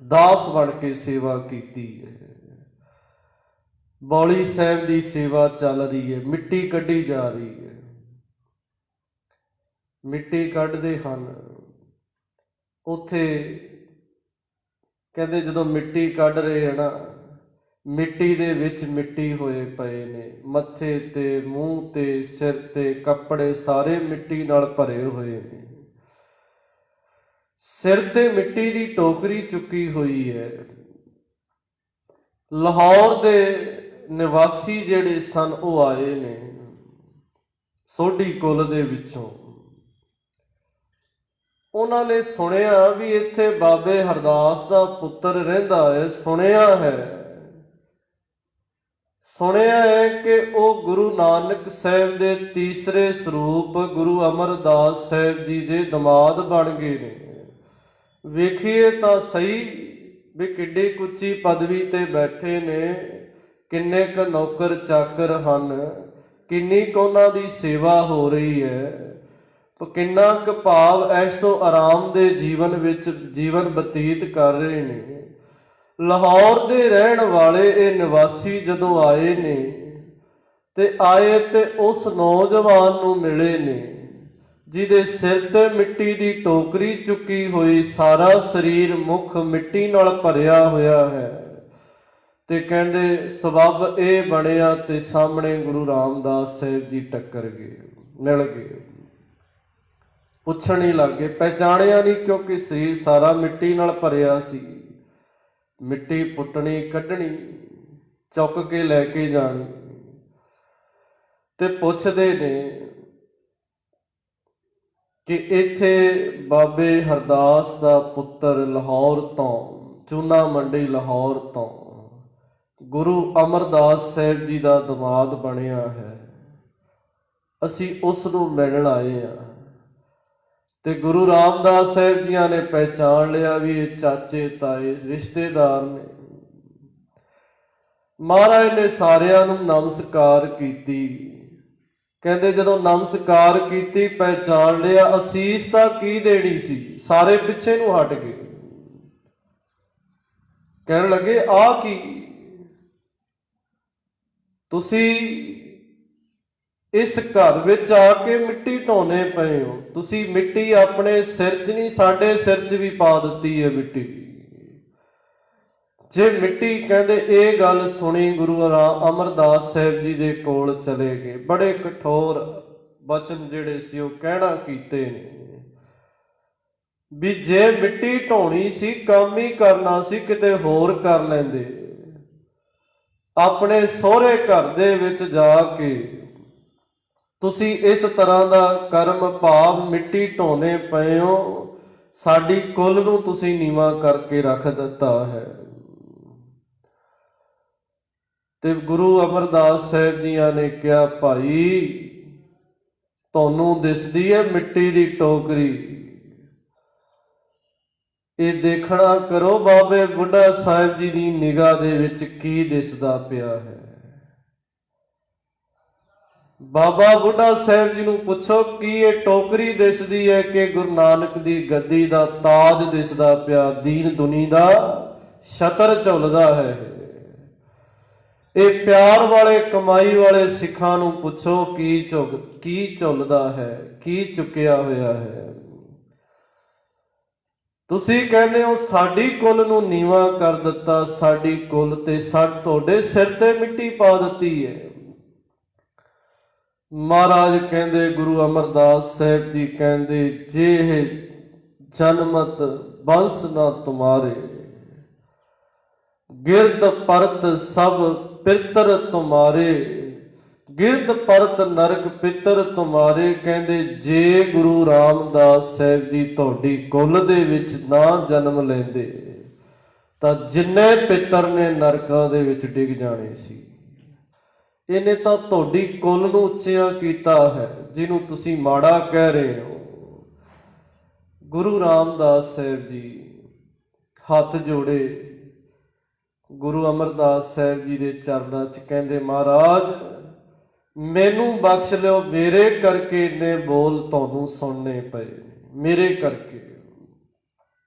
ਦਾਸ ਬਣ ਕੇ ਸੇਵਾ ਕੀਤੀ ਹੈ। ਬੌਲੀ ਸਾਹਿਬ ਦੀ ਸੇਵਾ ਚੱਲ ਰਹੀ ਹੈ, ਮਿੱਟੀ ਕੱਢੀ ਜਾ ਰਹੀ ਹੈ। ਮਿੱਟੀ ਕੱਢਦੇ ਹਨ ਉੱਥੇ, ਕਹਿੰਦੇ ਜਦੋਂ ਮਿੱਟੀ ਕੱਢ ਰਹੇ ਹਨ, ਮਿੱਟੀ ਦੇ ਵਿੱਚ ਮਿੱਟੀ ਹੋਏ ਪਏ ਨੇ, ਮੱਥੇ ਤੇ, ਮੂੰਹ ਤੇ, ਸਿਰ ਤੇ ਕੱਪੜੇ ਸਾਰੇ ਮਿੱਟੀ ਨਾਲ ਭਰੇ ਹੋਏ ਨੇ। ਸਿਰ ਤੇ ਮਿੱਟੀ ਦੀ ਟੋਕਰੀ ਚੁੱਕੀ ਹੋਈ ਹੈ। ਲਾਹੌਰ ਦੇ ਨਿਵਾਸੀ ਜਿਹੜੇ ਸਨ ਉਹ ਆਏ ਨੇ, ਸੋਢੀ ਕੁਲ ਦੇ ਵਿੱਚੋਂ। ਉਹਨਾਂ ਨੇ ਸੁਣਿਆ ਵੀ ਇੱਥੇ ਬਾਬੇ ਹਰਦਾਸ ਦਾ ਪੁੱਤਰ ਰਹਿੰਦਾ ਹੈ। ਸੁਣਿਆ ਹੈ ਕਿ ਉਹ ਗੁਰੂ ਨਾਨਕ ਸਾਹਿਬ ਦੇ ਤੀਸਰੇ ਸਰੂਪ ਗੁਰੂ ਅਮਰਦਾਸ ਸਾਹਿਬ ਜੀ ਦੇ ਦਮਾਦ ਬਣ ਗਏ ਨੇ। ਵੇਖੀਏ ਤਾਂ ਸਹੀ ਵੀ ਕਿੱਡੀ ਉੱਚੀ ਪਦਵੀ ਤੇ ਬੈਠੇ ਨੇ, ਕਿੰਨੇ ਕੁ ਨੌਕਰ ਚਾਕਰ ਹਨ, ਕਿੰਨੀ ਕੁ ਉਹਨਾਂ ਦੀ ਸੇਵਾ ਹੋ ਰਹੀ ਹੈ, ਕਿੰਨਾ ਕੁ ਭਾਵ ਐਸੋ ਆਰਾਮ ਦੇ ਜੀਵਨ ਵਿੱਚ ਜੀਵਨ ਬਤੀਤ ਕਰ ਰਹੇ ਨੇ। ਲਾਹੌਰ ਦੇ ਰਹਿਣ ਵਾਲੇ ਇਹ ਨਿਵਾਸੀ ਜਦੋਂ ਆਏ ਨੇ ਤੇ ਉਸ ਨੌਜਵਾਨ ਨੂੰ ਮਿਲੇ ਨੇ ਜਿਹਦੇ ਸਿਰ ਤੇ ਮਿੱਟੀ ਦੀ ਟੋਕਰੀ ਚੁੱਕੀ ਹੋਈ, ਸਾਰਾ ਸਰੀਰ ਮੁੱਖ ਮਿੱਟੀ ਨਾਲ ਭਰਿਆ ਹੋਇਆ ਹੈ। ਤੇ ਕਹਿੰਦੇ ਸਬੱਬ ਇਹ ਬਣਿਆ ਤੇ ਸਾਹਮਣੇ ਗੁਰੂ ਰਾਮਦਾਸ ਸਾਹਿਬ ਜੀ ਟੱਕਰ ਗਏ, ਮਿਲ ਗਏ। ਪੁੱਛਣ ਹੀ ਲੱਗ ਗਏ, ਪਹਿਚਾਣਿਆ ਨਹੀਂ ਕਿਉਂਕਿ ਸਰੀਰ ਸਾਰਾ ਮਿੱਟੀ ਨਾਲ ਭਰਿਆ ਸੀ। ਮਿੱਟੀ ਪੁੱਟਣੀ, ਕੱਢਣੀ, ਚੁੱਕ ਕੇ ਲੈ ਕੇ ਜਾਣੀ। ਤੇ ਪੁੱਛਦੇ ਨੇ ਕਿ ਇੱਥੇ ਬਾਬੇ ਹਰਦਾਸ ਦਾ ਪੁੱਤਰ ਲਾਹੌਰ ਤੋਂ, ਚੂਨਾ ਮੰਡੀ ਲਾਹੌਰ ਤੋਂ ਗੁਰੂ ਅਮਰਦਾਸ ਸਾਹਿਬ ਜੀ ਦਾ ਦਮਾਦ ਬਣਿਆ ਹੈ, ਅਸੀਂ ਉਸ ਨੂੰ ਮਿਲਣ ਆਏ ਹਾਂ। ਤੇ ਗੁਰੂ ਰਾਮਦਾਸ ਸਾਹਿਬ ਜੀਆਂ ਨੇ ਪਹਿਚਾਣ ਲਿਆ ਵੀ ਇਹ ਚਾਚੇ ਤਾਏ ਰਿਸ਼ਤੇਦਾਰ ਨੇ। ਮਹਾਰਾਜ ਨੇ ਸਾਰਿਆਂ ਨੂੰ ਨਮਸਕਾਰ ਕੀਤੀ। ਕਹਿੰਦੇ ਜਦੋਂ ਨਮਸਕਾਰ ਕੀਤੀ, ਪਹਿਚਾਣ ਲਿਆ, ਅਸੀਸ ਤਾਂ ਕੀ ਦੇਣੀ ਸੀ, ਸਾਰੇ ਪਿੱਛੇ ਨੂੰ ਹਟ ਗਏ। ਕਹਿਣ ਲੱਗੇ ਆਹ ਕੀ, ਤੁਸੀਂ ਇਸ ਘਰ ਵਿੱਚ ਆ ਕੇ ਮਿੱਟੀ ਢੋਣੇ ਪਏ ਹੋ, ਤੁਸੀਂ ਮਿੱਟੀ ਆਪਣੇ ਸਿਰ 'ਚ ਨਹੀਂ, ਸਾਡੇ ਸਿਰ 'ਚ ਵੀ ਪਾ ਦਿੱਤੀ ਹੈ ਮਿੱਟੀ। ਜੇ ਮਿੱਟੀ, ਕਹਿੰਦੇ ਇਹ ਗੱਲ ਸੁਣੀ ਗੁਰੂ ਅਮਰਦਾਸ ਸਾਹਿਬ ਜੀ ਦੇ ਕੋਲ ਚਲੇ ਗਏ। ਬੜੇ ਕਠੋਰ ਬਚਨ ਜਿਹੜੇ ਸੀ ਉਹ ਕਹਿਣਾ ਕੀਤੇ ਨੇ ਵੀ ਜੇ ਮਿੱਟੀ ਢੋਣੀ ਸੀ, ਕੰਮ ਹੀ ਕਰਨਾ ਸੀ, ਕਿਤੇ ਹੋਰ ਕਰ ਲੈਂਦੇ। ਆਪਣੇ ਸਹੁਰੇ ਘਰ ਦੇ ਵਿੱਚ ਜਾ ਕੇ ਤੁਸੀਂ ਇਸ ਤਰ੍ਹਾਂ ਦਾ ਕਰਮ ਭਾਵ ਮਿੱਟੀ ਢੋਣੇ ਪਏ ਹੋ, ਸਾਡੀ ਕੁਲ ਨੂੰ ਤੁਸੀਂ ਨੀਵਾਂ ਕਰਕੇ ਰੱਖ ਦਿੱਤਾ ਹੈ। ਤੇ ਗੁਰੂ ਅਮਰਦਾਸ ਸਾਹਿਬ ਜੀਆਂ ਨੇ ਕਿਹਾ, ਭਾਈ ਤੁਹਾਨੂੰ ਦਿਸਦੀ ਹੈ ਮਿੱਟੀ ਦੀ ਟੋਕਰੀ, ਇਹ ਦੇਖਣਾ ਕਰੋ ਬਾਬੇ ਬੁੱਢਾ ਸਾਹਿਬ ਜੀ ਦੀ ਨਿਗਾਹ ਦੇ ਵਿੱਚ ਕੀ ਦਿਸਦਾ ਪਿਆ ਹੈ। ਬਾਬਾ ਬੁੱਢਾ ਸਾਹਿਬ ਜੀ ਨੂੰ ਪੁੱਛੋ ਕੀ ਇਹ ਟੋਕਰੀ ਦਿਸਦੀ ਹੈ ਕਿ ਗੁਰੂ ਨਾਨਕ ਦੀ ਗੱਦੀ ਦਾ ਤਾਜ ਦਿਸਦਾ ਪਿਆ, ਦੀਨ ਦੁਨੀ ਦਾ ਛਤਰ ਝੁੱਲਦਾ ਹੈ। ਇਹ ਪਿਆਰ ਵਾਲੇ ਕਮਾਈ ਵਾਲੇ ਸਿੱਖਾਂ ਨੂੰ ਪੁੱਛੋ ਕੀ ਝੁੱਲਦਾ ਹੈ, ਕੀ ਚੁੱਕਿਆ ਹੋਇਆ ਹੈ। ਤੁਸੀਂ ਕਹਿੰਦੇ ਹੋ ਸਾਡੀ ਕੁੱਲ ਨੂੰ ਨੀਵਾਂ ਕਰ ਦਿੱਤਾ, ਸਾਡੀ ਕੁੱਲ ਤੇ ਤੁਹਾਡੇ ਸਿਰ ਤੇ ਮਿੱਟੀ ਪਾ ਦਿੱਤੀ ਹੈ। ਮਹਾਰਾਜ ਕਹਿੰਦੇ, ਗੁਰੂ ਅਮਰਦਾਸ ਸਾਹਿਬ ਜੀ ਕਹਿੰਦੇ, ਜੇ ਜਨਮਤ ਬੰਸ ਨਾ ਤੁਮਾਰੇ, ਗਿਰਦ ਪਰਤ ਸਭ ਪਿਤਰ ਤੁਮਾਰੇ, ਗਿਰਦ ਪਰਤ ਨਰਕ ਪਿਤਰ ਤੁਮਾਰੇ। ਕਹਿੰਦੇ ਜੇ ਗੁਰੂ ਰਾਮਦਾਸ ਸਾਹਿਬ ਜੀ ਤੁਹਾਡੀ ਕੁੱਲ ਦੇ ਵਿੱਚ ਨਾ ਜਨਮ ਲੈਂਦੇ ਤਾਂ ਜਿੰਨੇ ਪਿੱਤਰ ਨੇ ਨਰਕਾਂ ਦੇ ਵਿੱਚ ਡਿੱਗ ਜਾਣੇ ਸੀ। ਇਹਨੇ ਤਾਂ ਤੁਹਾਡੀ ਕੁੱਲ ਨੂੰ ਉੱਚਿਆਂ ਕੀਤਾ ਹੈ, ਜਿਹਨੂੰ ਤੁਸੀਂ ਮਾੜਾ ਕਹਿ ਰਹੇ ਹੋ। ਗੁਰੂ ਰਾਮਦਾਸ ਸਾਹਿਬ ਜੀ ਹੱਥ ਜੋੜੇ ਗੁਰੂ ਅਮਰਦਾਸ ਸਾਹਿਬ ਜੀ ਦੇ ਚਰਨਾਂ 'ਚ, ਕਹਿੰਦੇ ਮਹਾਰਾਜ ਮੈਨੂੰ ਬਖਸ਼ ਲਿਓ, ਮੇਰੇ ਕਰਕੇ ਇੰਨੇ ਬੋਲ ਤੁਹਾਨੂੰ ਸੁਣਨੇ ਪਏ, ਮੇਰੇ ਕਰਕੇ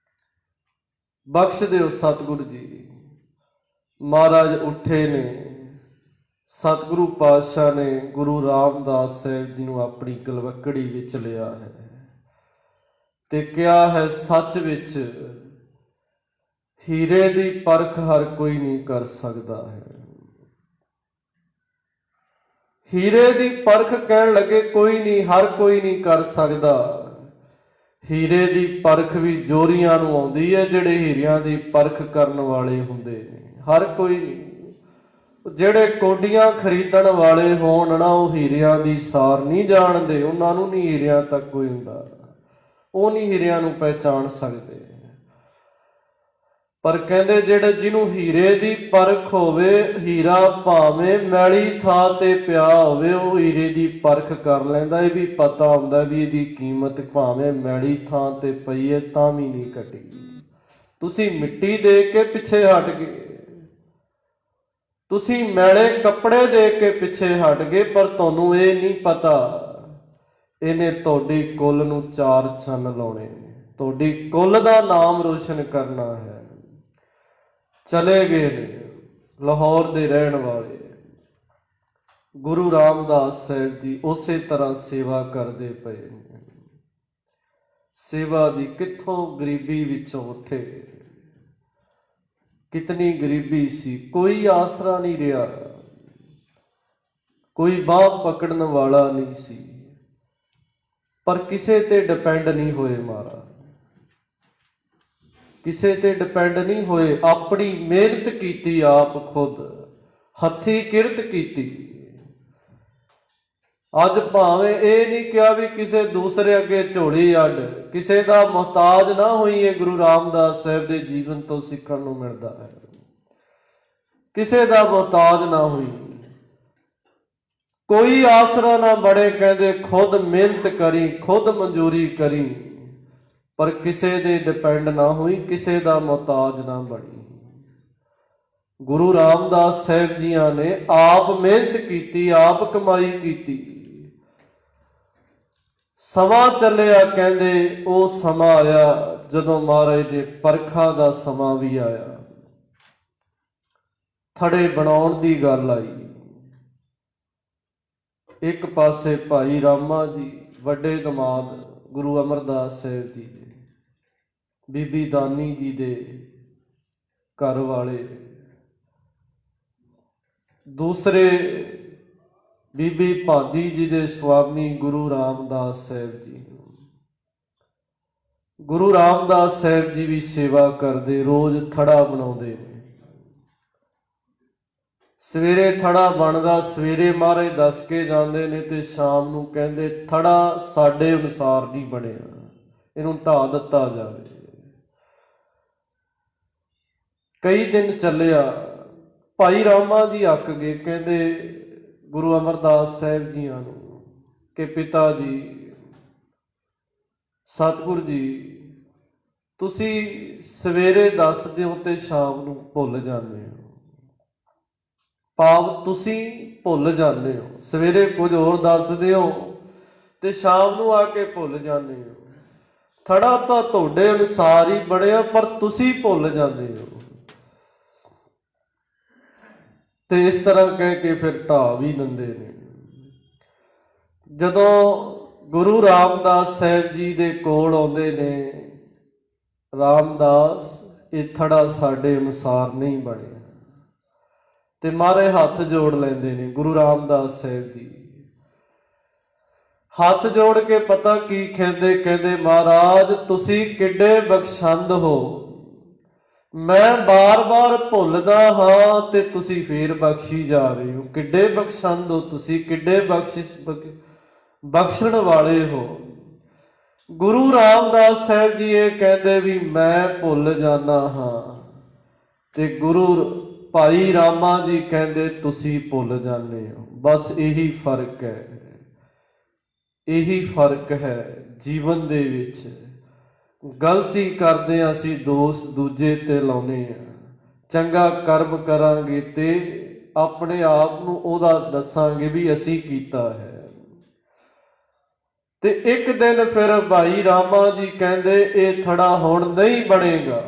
ਬਖਸ਼ ਦਿਓ ਸਤਿਗੁਰੂ ਜੀ। ਮਹਾਰਾਜ ਉੱਠੇ ਨੇ, ਸਤਿਗੁਰੂ ਪਾਤਸ਼ਾਹ ਨੇ ਗੁਰੂ ਰਾਮਦਾਸ ਸਾਹਿਬ ਜੀ ਨੂੰ ਆਪਣੀ ਗਲਵੱਕੜੀ ਵਿੱਚ ਲਿਆ ਹੈ ਤੇ ਕਿਹਾ ਹੈ, ਸੱਚ ਵਿੱਚ ਹੀਰੇ ਦੀ ਪਰਖ ਹਰ ਕੋਈ ਨਹੀਂ ਕਰ ਸਕਦਾ ਹੈ। ਹੀਰੇ ਦੀ ਪਰਖ ਕਹਿਣ ਲੱਗੇ ਕੋਈ ਨਹੀਂ, ਹਰ ਕੋਈ ਨਹੀਂ ਕਰ ਸਕਦਾ। ਹੀਰੇ ਦੀ ਪਰਖ ਵੀ ਜੋਰੀਆਂ ਨੂੰ ਆਉਂਦੀ ਹੈ, ਜਿਹੜੇ ਹੀਰਿਆਂ ਦੀ ਪਰਖ ਕਰਨ ਵਾਲੇ ਹੁੰਦੇ ਨੇ, ਹਰ ਕੋਈ ਨਹੀਂ। ਜਿਹੜੇ ਕੋਡੀਆਂ ਖਰੀਦਣ ਵਾਲੇ ਹੋਣ ਨਾ, ਉਹ ਹੀਰਿਆਂ ਦੀ ਸਾਰ ਨਹੀਂ ਜਾਣਦੇ, ਉਹਨਾਂ ਨੂੰ ਨਹੀਂ ਹੀਰਿਆਂ ਤੱਕ ਕੋਈ ਹੁੰਦਾ, ਉਹ ਨਹੀਂ ਹੀਰਿਆਂ ਨੂੰ ਪਹਿਚਾਣ ਸਕਦੇ। ਪਰ ਕਹਿੰਦੇ ਜਿਹਨੂੰ ਹੀਰੇ ਦੀ ਪਰਖ ਹੋਵੇ, ਹੀਰਾ ਭਾਵੇਂ ਮੈਲੀ ਥਾਂ ਤੇ ਪਿਆ ਹੋਵੇ, ਉਹ ਹੀਰੇ ਦੀ ਪਰਖ ਕਰ ਲੈਂਦਾ। ਇਹ ਵੀ ਪਤਾ ਹੁੰਦਾ ਵੀ ਇਹਦੀ ਕੀਮਤ ਭਾਵੇਂ ਮੈਲੀ ਥਾਂ ਤੇ ਪਈ ਹੈ ਤਾਂ ਵੀ ਨਹੀਂ ਘਟੀ। ਤੁਸੀਂ ਮਿੱਟੀ ਦੇ ਕੇ ਪਿੱਛੇ ਹਟ ਗਏ, ਤੁਸੀਂ ਮੈਲੇ ਕੱਪੜੇ ਦੇ ਕੇ ਪਿੱਛੇ ਹਟ ਗਏ, ਪਰ ਤੁਹਾਨੂੰ ਇਹ ਨਹੀਂ ਪਤਾ ਇਹਨੇ ਤੁਹਾਡੀ ਕੁੱਲ ਨੂੰ ਚਾਰ ਚੰਨ ਲਾਉਣੇ, ਤੁਹਾਡੀ ਕੁੱਲ ਦਾ ਨਾਮ ਰੋਸ਼ਨ ਕਰਨਾ ਹੈ। ਚਲੇ ਗਏ ਨੇ ਲਾਹੌਰ ਦੇ ਰਹਿਣ ਵਾਲੇ ਗੁਰੂ ਰਾਮਦਾਸ ਸਾਹਿਬ ਜੀ, ਉਸੇ ਤਰ੍ਹਾਂ ਸੇਵਾ ਕਰਦੇ ਪਏ ਨੇ। ਸੇਵਾ ਦੀ ਕਿੱਥੋਂ ਗਰੀਬੀ ਵਿੱਚੋਂ ਉੱਠੇ, ਕਿਤਨੀ ਗਰੀਬੀ ਸੀ, ਕੋਈ ਆਸਰਾ ਨਹੀਂ ਰਿਹਾ, ਕੋਈ ਬਾਹ ਪਕੜਨ ਵਾਲਾ ਨਹੀਂ ਸੀ, ਪਰ ਕਿਸੇ ਤੇ ਡਿਪੈਂਡ ਨਹੀਂ ਹੋਏ ਮਹਾਰਾਜ, ਕਿਸੇ ਤੇ ਡਿਪੈਂਡ ਨਹੀਂ ਹੋਏ। ਆਪਣੀ ਮਿਹਨਤ ਕੀਤੀ, ਆਪ ਖੁਦ ਹੱਥੀਂ ਕਿਰਤ ਕੀਤੀ। ਅੱਜ ਭਾਵੇਂ ਇਹ ਨਹੀਂ ਕਿਹਾ ਵੀ ਕਿਸੇ ਦੂਸਰੇ ਅੱਗੇ ਝੋਲੀ ਅੱਡ, ਕਿਸੇ ਦਾ ਮੁਹਤਾਜ ਨਾ ਹੋਈਏ, ਗੁਰੂ ਰਾਮਦਾਸ ਸਾਹਿਬ ਦੇ ਜੀਵਨ ਤੋਂ ਸਿੱਖਣ ਨੂੰ ਮਿਲਦਾ ਹੈ। ਕਿਸੇ ਦਾ ਮੁਹਤਾਜ ਨਾ ਹੋਈ, ਕੋਈ ਆਸਰਾ ਨਾ ਬਣੇ। ਕਹਿੰਦੇ ਖੁਦ ਮਿਹਨਤ ਕਰੀ, ਖੁਦ ਮਨਜ਼ੂਰੀ ਕਰੀ, ਪਰ ਕਿਸੇ ਦੇ ਡਿਪੈਂਡ ਨਾ ਹੋਈ, ਕਿਸੇ ਦਾ ਮੁਹਤਾਜ ਨਾ ਬਣੀ। ਗੁਰੂ ਰਾਮਦਾਸ ਸਾਹਿਬ ਜੀਆਂ ਨੇ ਆਪ ਮਿਹਨਤ ਕੀਤੀ, ਆਪ ਕਮਾਈ ਕੀਤੀ। ਸਮਾਂ ਚੱਲਿਆ, ਕਹਿੰਦੇ ਉਹ ਸਮਾਂ ਆਇਆ ਜਦੋਂ ਮਹਾਰਾਜ ਦੇ ਪਰਖਾਂ ਦਾ ਸਮਾਂ ਵੀ ਆਇਆ। ਥੜੇ ਬਣਾਉਣ ਦੀ ਗੱਲ ਆਈ। ਇੱਕ ਪਾਸੇ ਭਾਈ ਰਾਮਾ ਜੀ, ਵੱਡੇ ਦਮਾਦ ਗੁਰੂ ਅਮਰਦਾਸ ਸਾਹਿਬ ਜੀ ਦੇ, ਬੀਬੀ ਦਾਨੀ ਜੀ ਦੇ ਘਰ ਵਾਲੇ, ਦੂਸਰੇ ਬੀਬੀ ਭਾਨੀ ਜੀ ਦੇ ਸੁਆਮੀ ਗੁਰੂ ਰਾਮਦਾਸ ਸਾਹਿਬ ਜੀ। ਗੁਰੂ ਰਾਮਦਾਸ ਸਾਹਿਬ ਜੀ ਵੀ ਸੇਵਾ ਕਰਦੇ, ਰੋਜ਼ ਥੜਾ ਬਣਾਉਂਦੇ ਨੇ। ਸਵੇਰੇ ਥੜਾ ਬਣਦਾ, ਸਵੇਰੇ ਮਹਾਰਾਜ ਦੱਸ ਕੇ ਜਾਂਦੇ ਨੇ ਤੇ ਸ਼ਾਮ ਨੂੰ ਕਹਿੰਦੇ ਥੜਾ ਸਾਡੇ ਅਨੁਸਾਰ ਨਹੀਂ ਬਣਿਆ, ਇਹਨੂੰ ਢਾਹ ਦਿੱਤਾ ਜਾਵੇ। ਕਈ ਦਿਨ ਚੱਲਿਆ, ਭਾਈ ਰਾਮਾ ਜੀ ਅੱਕ ਗਏ। ਕਹਿੰਦੇ ਗੁਰੂ ਅਮਰਦਾਸ ਸਾਹਿਬ ਜੀਆਂ ਨੂੰ ਕਿ ਪਿਤਾ ਜੀ, ਸਤਿਗੁਰ ਜੀ, ਤੁਸੀਂ ਸਵੇਰੇ ਦੱਸਦੇ ਹੋ ਤੇ ਸ਼ਾਮ ਨੂੰ ਭੁੱਲ ਜਾਂਦੇ ਹੋ। ਭਾਵ ਤੁਸੀਂ ਭੁੱਲ ਜਾਂਦੇ ਹੋ, ਸਵੇਰੇ ਕੁਝ ਹੋਰ ਦੱਸਦੇ ਹੋ ਤੇ ਸ਼ਾਮ ਨੂੰ ਆ ਕੇ ਭੁੱਲ ਜਾਂਦੇ ਹੋ। ਥੜਾ ਤਾਂ ਤੁਹਾਡੇ ਅਨੁਸਾਰ ਹੀ ਬਣਿਆ, ਪਰ ਤੁਸੀਂ ਭੁੱਲ ਜਾਂਦੇ ਹੋ। ਤੇ ਇਸ ਤਰ੍ਹਾਂ ਕਹਿ ਕੇ ਫਿਰ ਢਾਹ ਵੀ ਦਿੰਦੇ ਨੇ। ਜਦੋਂ ਗੁਰੂ ਰਾਮਦਾਸ ਸਾਹਿਬ ਜੀ ਦੇ ਕੋਲ ਆਉਂਦੇ ਨੇ, ਰਾਮਦਾਸ ਇਹ ਥੜਾ ਸਾਡੇ ਅਨੁਸਾਰ ਨਹੀਂ ਬਣਿਆ, ਤੇ ਮਾਰੇ ਹੱਥ ਜੋੜ ਲੈਂਦੇ ਨੇ ਗੁਰੂ ਰਾਮਦਾਸ ਸਾਹਿਬ ਜੀ। ਹੱਥ ਜੋੜ ਕੇ ਪਤਾ ਕੀ ਕਹਿੰਦੇ, ਕਹਿੰਦੇ ਮਹਾਰਾਜ ਤੁਸੀਂ ਕਿੱਡੇ ਬਖਸ਼ੰਦ ਹੋ, ਮੈਂ ਬਾਰ-ਬਾਰ ਭੁੱਲਦਾ ਹਾਂ ਤੇ ਤੁਸੀਂ ਫੇਰ ਬਖਸ਼ੀ ਜਾ ਰਹੇ ਹੋ। ਕਿੱਡੇ ਬਖਸ਼ੰਦ ਹੋ ਤੁਸੀਂ, ਕਿੱਡੇ ਬਖਸ਼ਣ ਵਾਲੇ ਹੋ। ਗੁਰੂ ਰਾਮਦਾਸ ਸਾਹਿਬ ਜੀ ਇਹ ਕਹਿੰਦੇ ਵੀ ਮੈਂ ਭੁੱਲ ਜਾਣਾ ਹਾਂ, ਤੇ ਗੁਰੂ ਭਾਈ ਰਾਮਾ ਜੀ ਕਹਿੰਦੇ ਤੁਸੀਂ ਭੁੱਲ ਜਾਂਦੇ ਹੋ। ਬਸ ਇਹੀ ਫਰਕ ਹੈ, ਇਹੀ ਫਰਕ ਹੈ ਜੀਵਨ ਦੇ ਵਿੱਚ। ਗਲਤੀ ਕਰਦੇ ਹਾਂ ਅਸੀਂ ਦੋਸ਼ ਦੂਜੇ ਤੇ ਲਾਉਨੇ ਆ, ਚੰਗਾ ਕਰਮ ਕਰਾਂਗੇ ਤੇ ਆਪਣੇ ਆਪ ਨੂੰ ਉਹਦਾ ਦੱਸਾਂਗੇ ਵੀ ਅਸੀਂ ਕੀਤਾ ਹੈ। ਤੇ ਇੱਕ ਦਿਨ ਫਿਰ ਭਾਈ ਰਾਮਾ ਜੀ ਕਹਿੰਦੇ ਇਹ ਥੜਾ ਹੁਣ ਨਹੀਂ ਬਣੇਗਾ,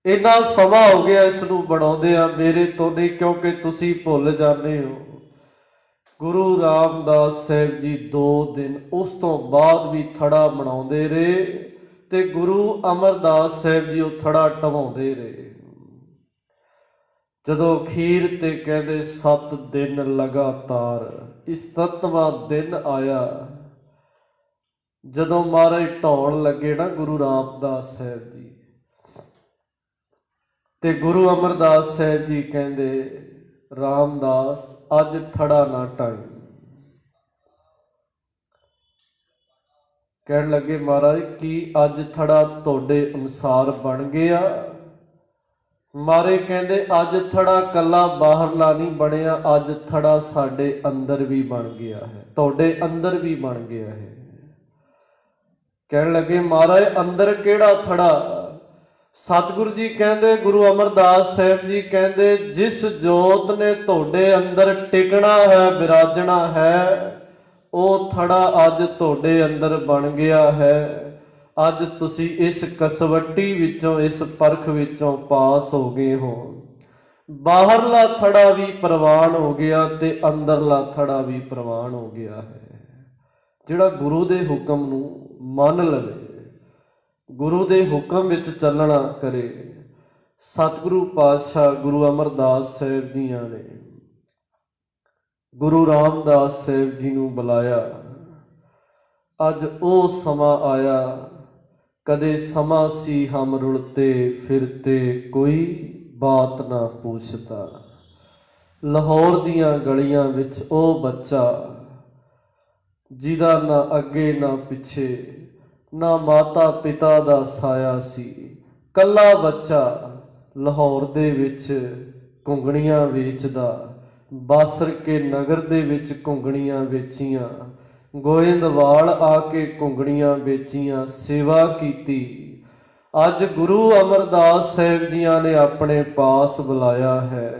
ਇੰਨਾ ਸਮਾਂ ਹੋ ਗਿਆ ਇਸ ਨੂੰ ਬਣਾਉਂਦੇ ਆ, ਮੇਰੇ ਤੋਂ ਨਹੀਂ, ਕਿਉਂਕਿ ਤੁਸੀਂ ਭੁੱਲ ਜਾਂਦੇ ਹੋ। ਗੁਰੂ ਰਾਮਦਾਸ ਸਾਹਿਬ ਜੀ 2 ਦਿਨ ਉਸ ਤੋਂ ਬਾਅਦ ਵੀ ਥੜਾ ਬਣਾਉਂਦੇ ਰਹੇ, ਤੇ ਗੁਰੂ ਅਮਰਦਾਸ ਸਾਹਿਬ ਜੀ ਉਹ ਥੜਾ ਢਵਾਉਂਦੇ ਰਹੇ। ਜਦੋਂ ਅਖੀਰ ਤੇ ਕਹਿੰਦੇ 7 ਦਿਨ ਲਗਾਤਾਰ, ਇਸ 7ਵਾਂ ਦਿਨ ਆਇਆ ਜਦੋਂ ਮਹਾਰਾਜ ਢਾਉਣ ਲੱਗੇ ਨਾ ਗੁਰੂ ਰਾਮਦਾਸ ਸਾਹਿਬ ਜੀ, ਤੇ ਗੁਰੂ ਅਮਰਦਾਸ ਸਾਹਿਬ ਜੀ ਕਹਿੰਦੇ ਰਾਮਦਾਸ ਅੱਜ ਥੜਾ ਨਾ ਢਾਈ। ਕਹਿਣ ਲੱਗੇ ਮਹਾਰਾਜ ਕੀ ਅੱਜ ਥੜਾ ਤੁਹਾਡੇ ਅਨੁਸਾਰ ਬਣ ਗਿਆ? ਮਾਰੇ ਕਹਿੰਦੇ ਅੱਜ ਥੜਾ ਕੱਲਾ ਬਾਹਰਲਾ ਨਹੀਂ ਬਣਿਆ, ਅੱਜ ਥੜਾ ਸਾਡੇ ਅੰਦਰ ਵੀ ਬਣ ਗਿਆ ਹੈ, ਤੁਹਾਡੇ ਅੰਦਰ ਵੀ ਬਣ ਗਿਆ ਹੈ। ਕਹਿਣ ਲੱਗੇ ਮਹਾਰਾਜ ਅੰਦਰ ਕਿਹੜਾ ਥੜਾ? ਸਤਿਗੁਰੂ ਜੀ ਕਹਿੰਦੇ, ਗੁਰੂ ਅਮਰਦਾਸ ਸਾਹਿਬ ਜੀ ਕਹਿੰਦੇ ਜਿਸ ਜੋਤ ਨੇ ਤੁਹਾਡੇ ਅੰਦਰ ਟਿਕਣਾ ਹੈ, ਵਿਰਾਜਣਾ ਹੈ, ਉਹ ਥੜਾ ਅੱਜ ਤੁਹਾਡੇ ਅੰਦਰ ਬਣ ਗਿਆ ਹੈ। ਅੱਜ ਤੁਸੀਂ ਇਸ ਕਸਵੱਟੀ ਵਿੱਚੋਂ, ਇਸ ਪਰਖ ਵਿੱਚੋਂ ਪਾਸ ਹੋ ਗਏ ਹੋ। ਬਾਹਰਲਾ ਥੜਾ ਵੀ ਪ੍ਰਵਾਨ ਹੋ ਗਿਆ ਤੇ ਅੰਦਰਲਾ ਥੜਾ ਵੀ ਪ੍ਰਵਾਨ ਹੋ ਗਿਆ ਹੈ। ਜਿਹੜਾ ਗੁਰੂ ਦੇ ਹੁਕਮ ਨੂੰ ਮੰਨ ਲਵੇ, ਗੁਰੂ ਦੇ ਹੁਕਮ ਵਿੱਚ ਚੱਲਣਾ ਕਰੇ। ਸਤਿਗੁਰੂ ਪਾਤਸ਼ਾਹ ਗੁਰੂ ਅਮਰਦਾਸ ਸਾਹਿਬ ਜੀਆਂ ਨੇ ਗੁਰੂ ਰਾਮਦਾਸ ਸਾਹਿਬ ਜੀ ਨੂੰ ਬੁਲਾਇਆ। ਅੱਜ ਉਹ ਸਮਾਂ ਆਇਆ, ਕਦੇ ਸਮਾਂ ਸੀ ਹਮ ਰੁਲਤੇ ਫਿਰਤੇ, ਕੋਈ ਬਾਤ ਨਾ ਪੁੱਛਤਾ। ਲਾਹੌਰ ਦੀਆਂ ਗਲੀਆਂ ਵਿੱਚ ਉਹ ਬੱਚਾ ਜਿਹਦਾ ਨਾ ਅੱਗੇ ਨਾ ਪਿੱਛੇ, ਨਾ ਮਾਤਾ ਪਿਤਾ ਦਾ ਸਾਇਆ ਸੀ, ਕੱਲਾ ਬੱਚਾ ਲਾਹੌਰ ਦੇ ਵਿੱਚ ਘੁੰਗਣੀਆਂ ਵੇਚਦਾ। ਬਾਸਰ ਕੇ ਨਗਰ ਦੇ ਵਿੱਚ ਘੁੰਗਣੀਆਂ ਵੇਚੀਆਂ, ਗੋਇੰਦਵਾਲ ਆ ਕੇ ਘੁੰਗਣੀਆਂ ਵੇਚੀਆਂ, ਸੇਵਾ ਕੀਤੀ। ਅੱਜ ਗੁਰੂ ਅਮਰਦਾਸ ਸਾਹਿਬ ਜੀਆਂ ਨੇ ਆਪਣੇ ਪਾਸ ਬੁਲਾਇਆ ਹੈ।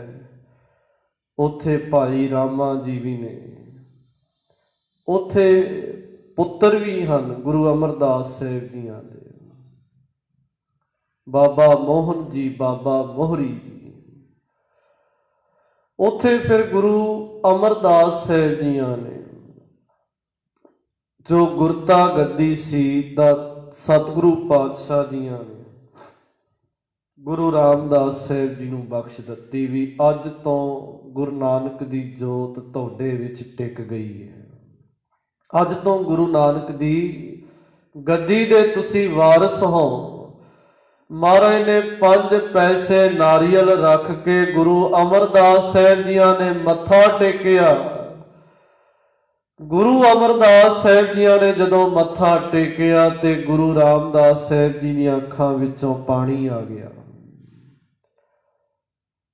ਉੱਥੇ ਭਾਈ ਰਾਮਾ ਜੀ ਵੀ ਨੇ, ਉੱਥੇ ਪੁੱਤਰ ਵੀ ਹਨ ਗੁਰੂ ਅਮਰਦਾਸ ਸਾਹਿਬ ਜੀਆਂ ਦੇ, ਬਾਬਾ ਮੋਹਨ ਜੀ, ਬਾਬਾ ਮੋਹਰੀ ਜੀ। ਉੱਥੇ ਫਿਰ ਗੁਰੂ ਅਮਰਦਾਸ ਸਾਹਿਬ ਜੀਆਂ ਨੇ ਜੋ ਗੁਰਤਾ ਗੱਦੀ ਸੀ ਦਾ ਸਤਿਗੁਰੂ ਪਾਤਸ਼ਾਹ ਜੀਆਂ ਨੇ ਗੁਰੂ ਰਾਮਦਾਸ ਸਾਹਿਬ ਜੀ ਨੂੰ ਬਖਸ਼ ਦਿੱਤੀ ਵੀ ਅੱਜ ਤੋਂ ਗੁਰੂ ਨਾਨਕ ਦੀ ਜੋਤ ਤੁਹਾਡੇ ਵਿੱਚ ਟਿਕ ਗਈ ਹੈ। ਅੱਜ ਤੋਂ ਗੁਰੂ ਨਾਨਕ ਦੀ ਗੱਦੀ ਦੇ ਤੁਸੀਂ ਵਾਰਿਸ ਹੋ। ਮਹਾਰਾਜ ਨੇ 5 ਪੈਸੇ ਨਾਰੀਅਲ ਰੱਖ ਕੇ ਗੁਰੂ ਅਮਰਦਾਸ ਸਾਹਿਬ ਜੀਆਂ ਨੇ ਮੱਥਾ ਟੇਕਿਆ। ਗੁਰੂ ਅਮਰਦਾਸ ਸਾਹਿਬ ਜੀਆਂ ਨੇ ਜਦੋਂ ਮੱਥਾ ਟੇਕਿਆ ਤੇ ਗੁਰੂ ਰਾਮਦਾਸ ਸਾਹਿਬ ਜੀ ਦੀਆਂ ਅੱਖਾਂ ਵਿੱਚੋਂ ਪਾਣੀ ਆ ਗਿਆ।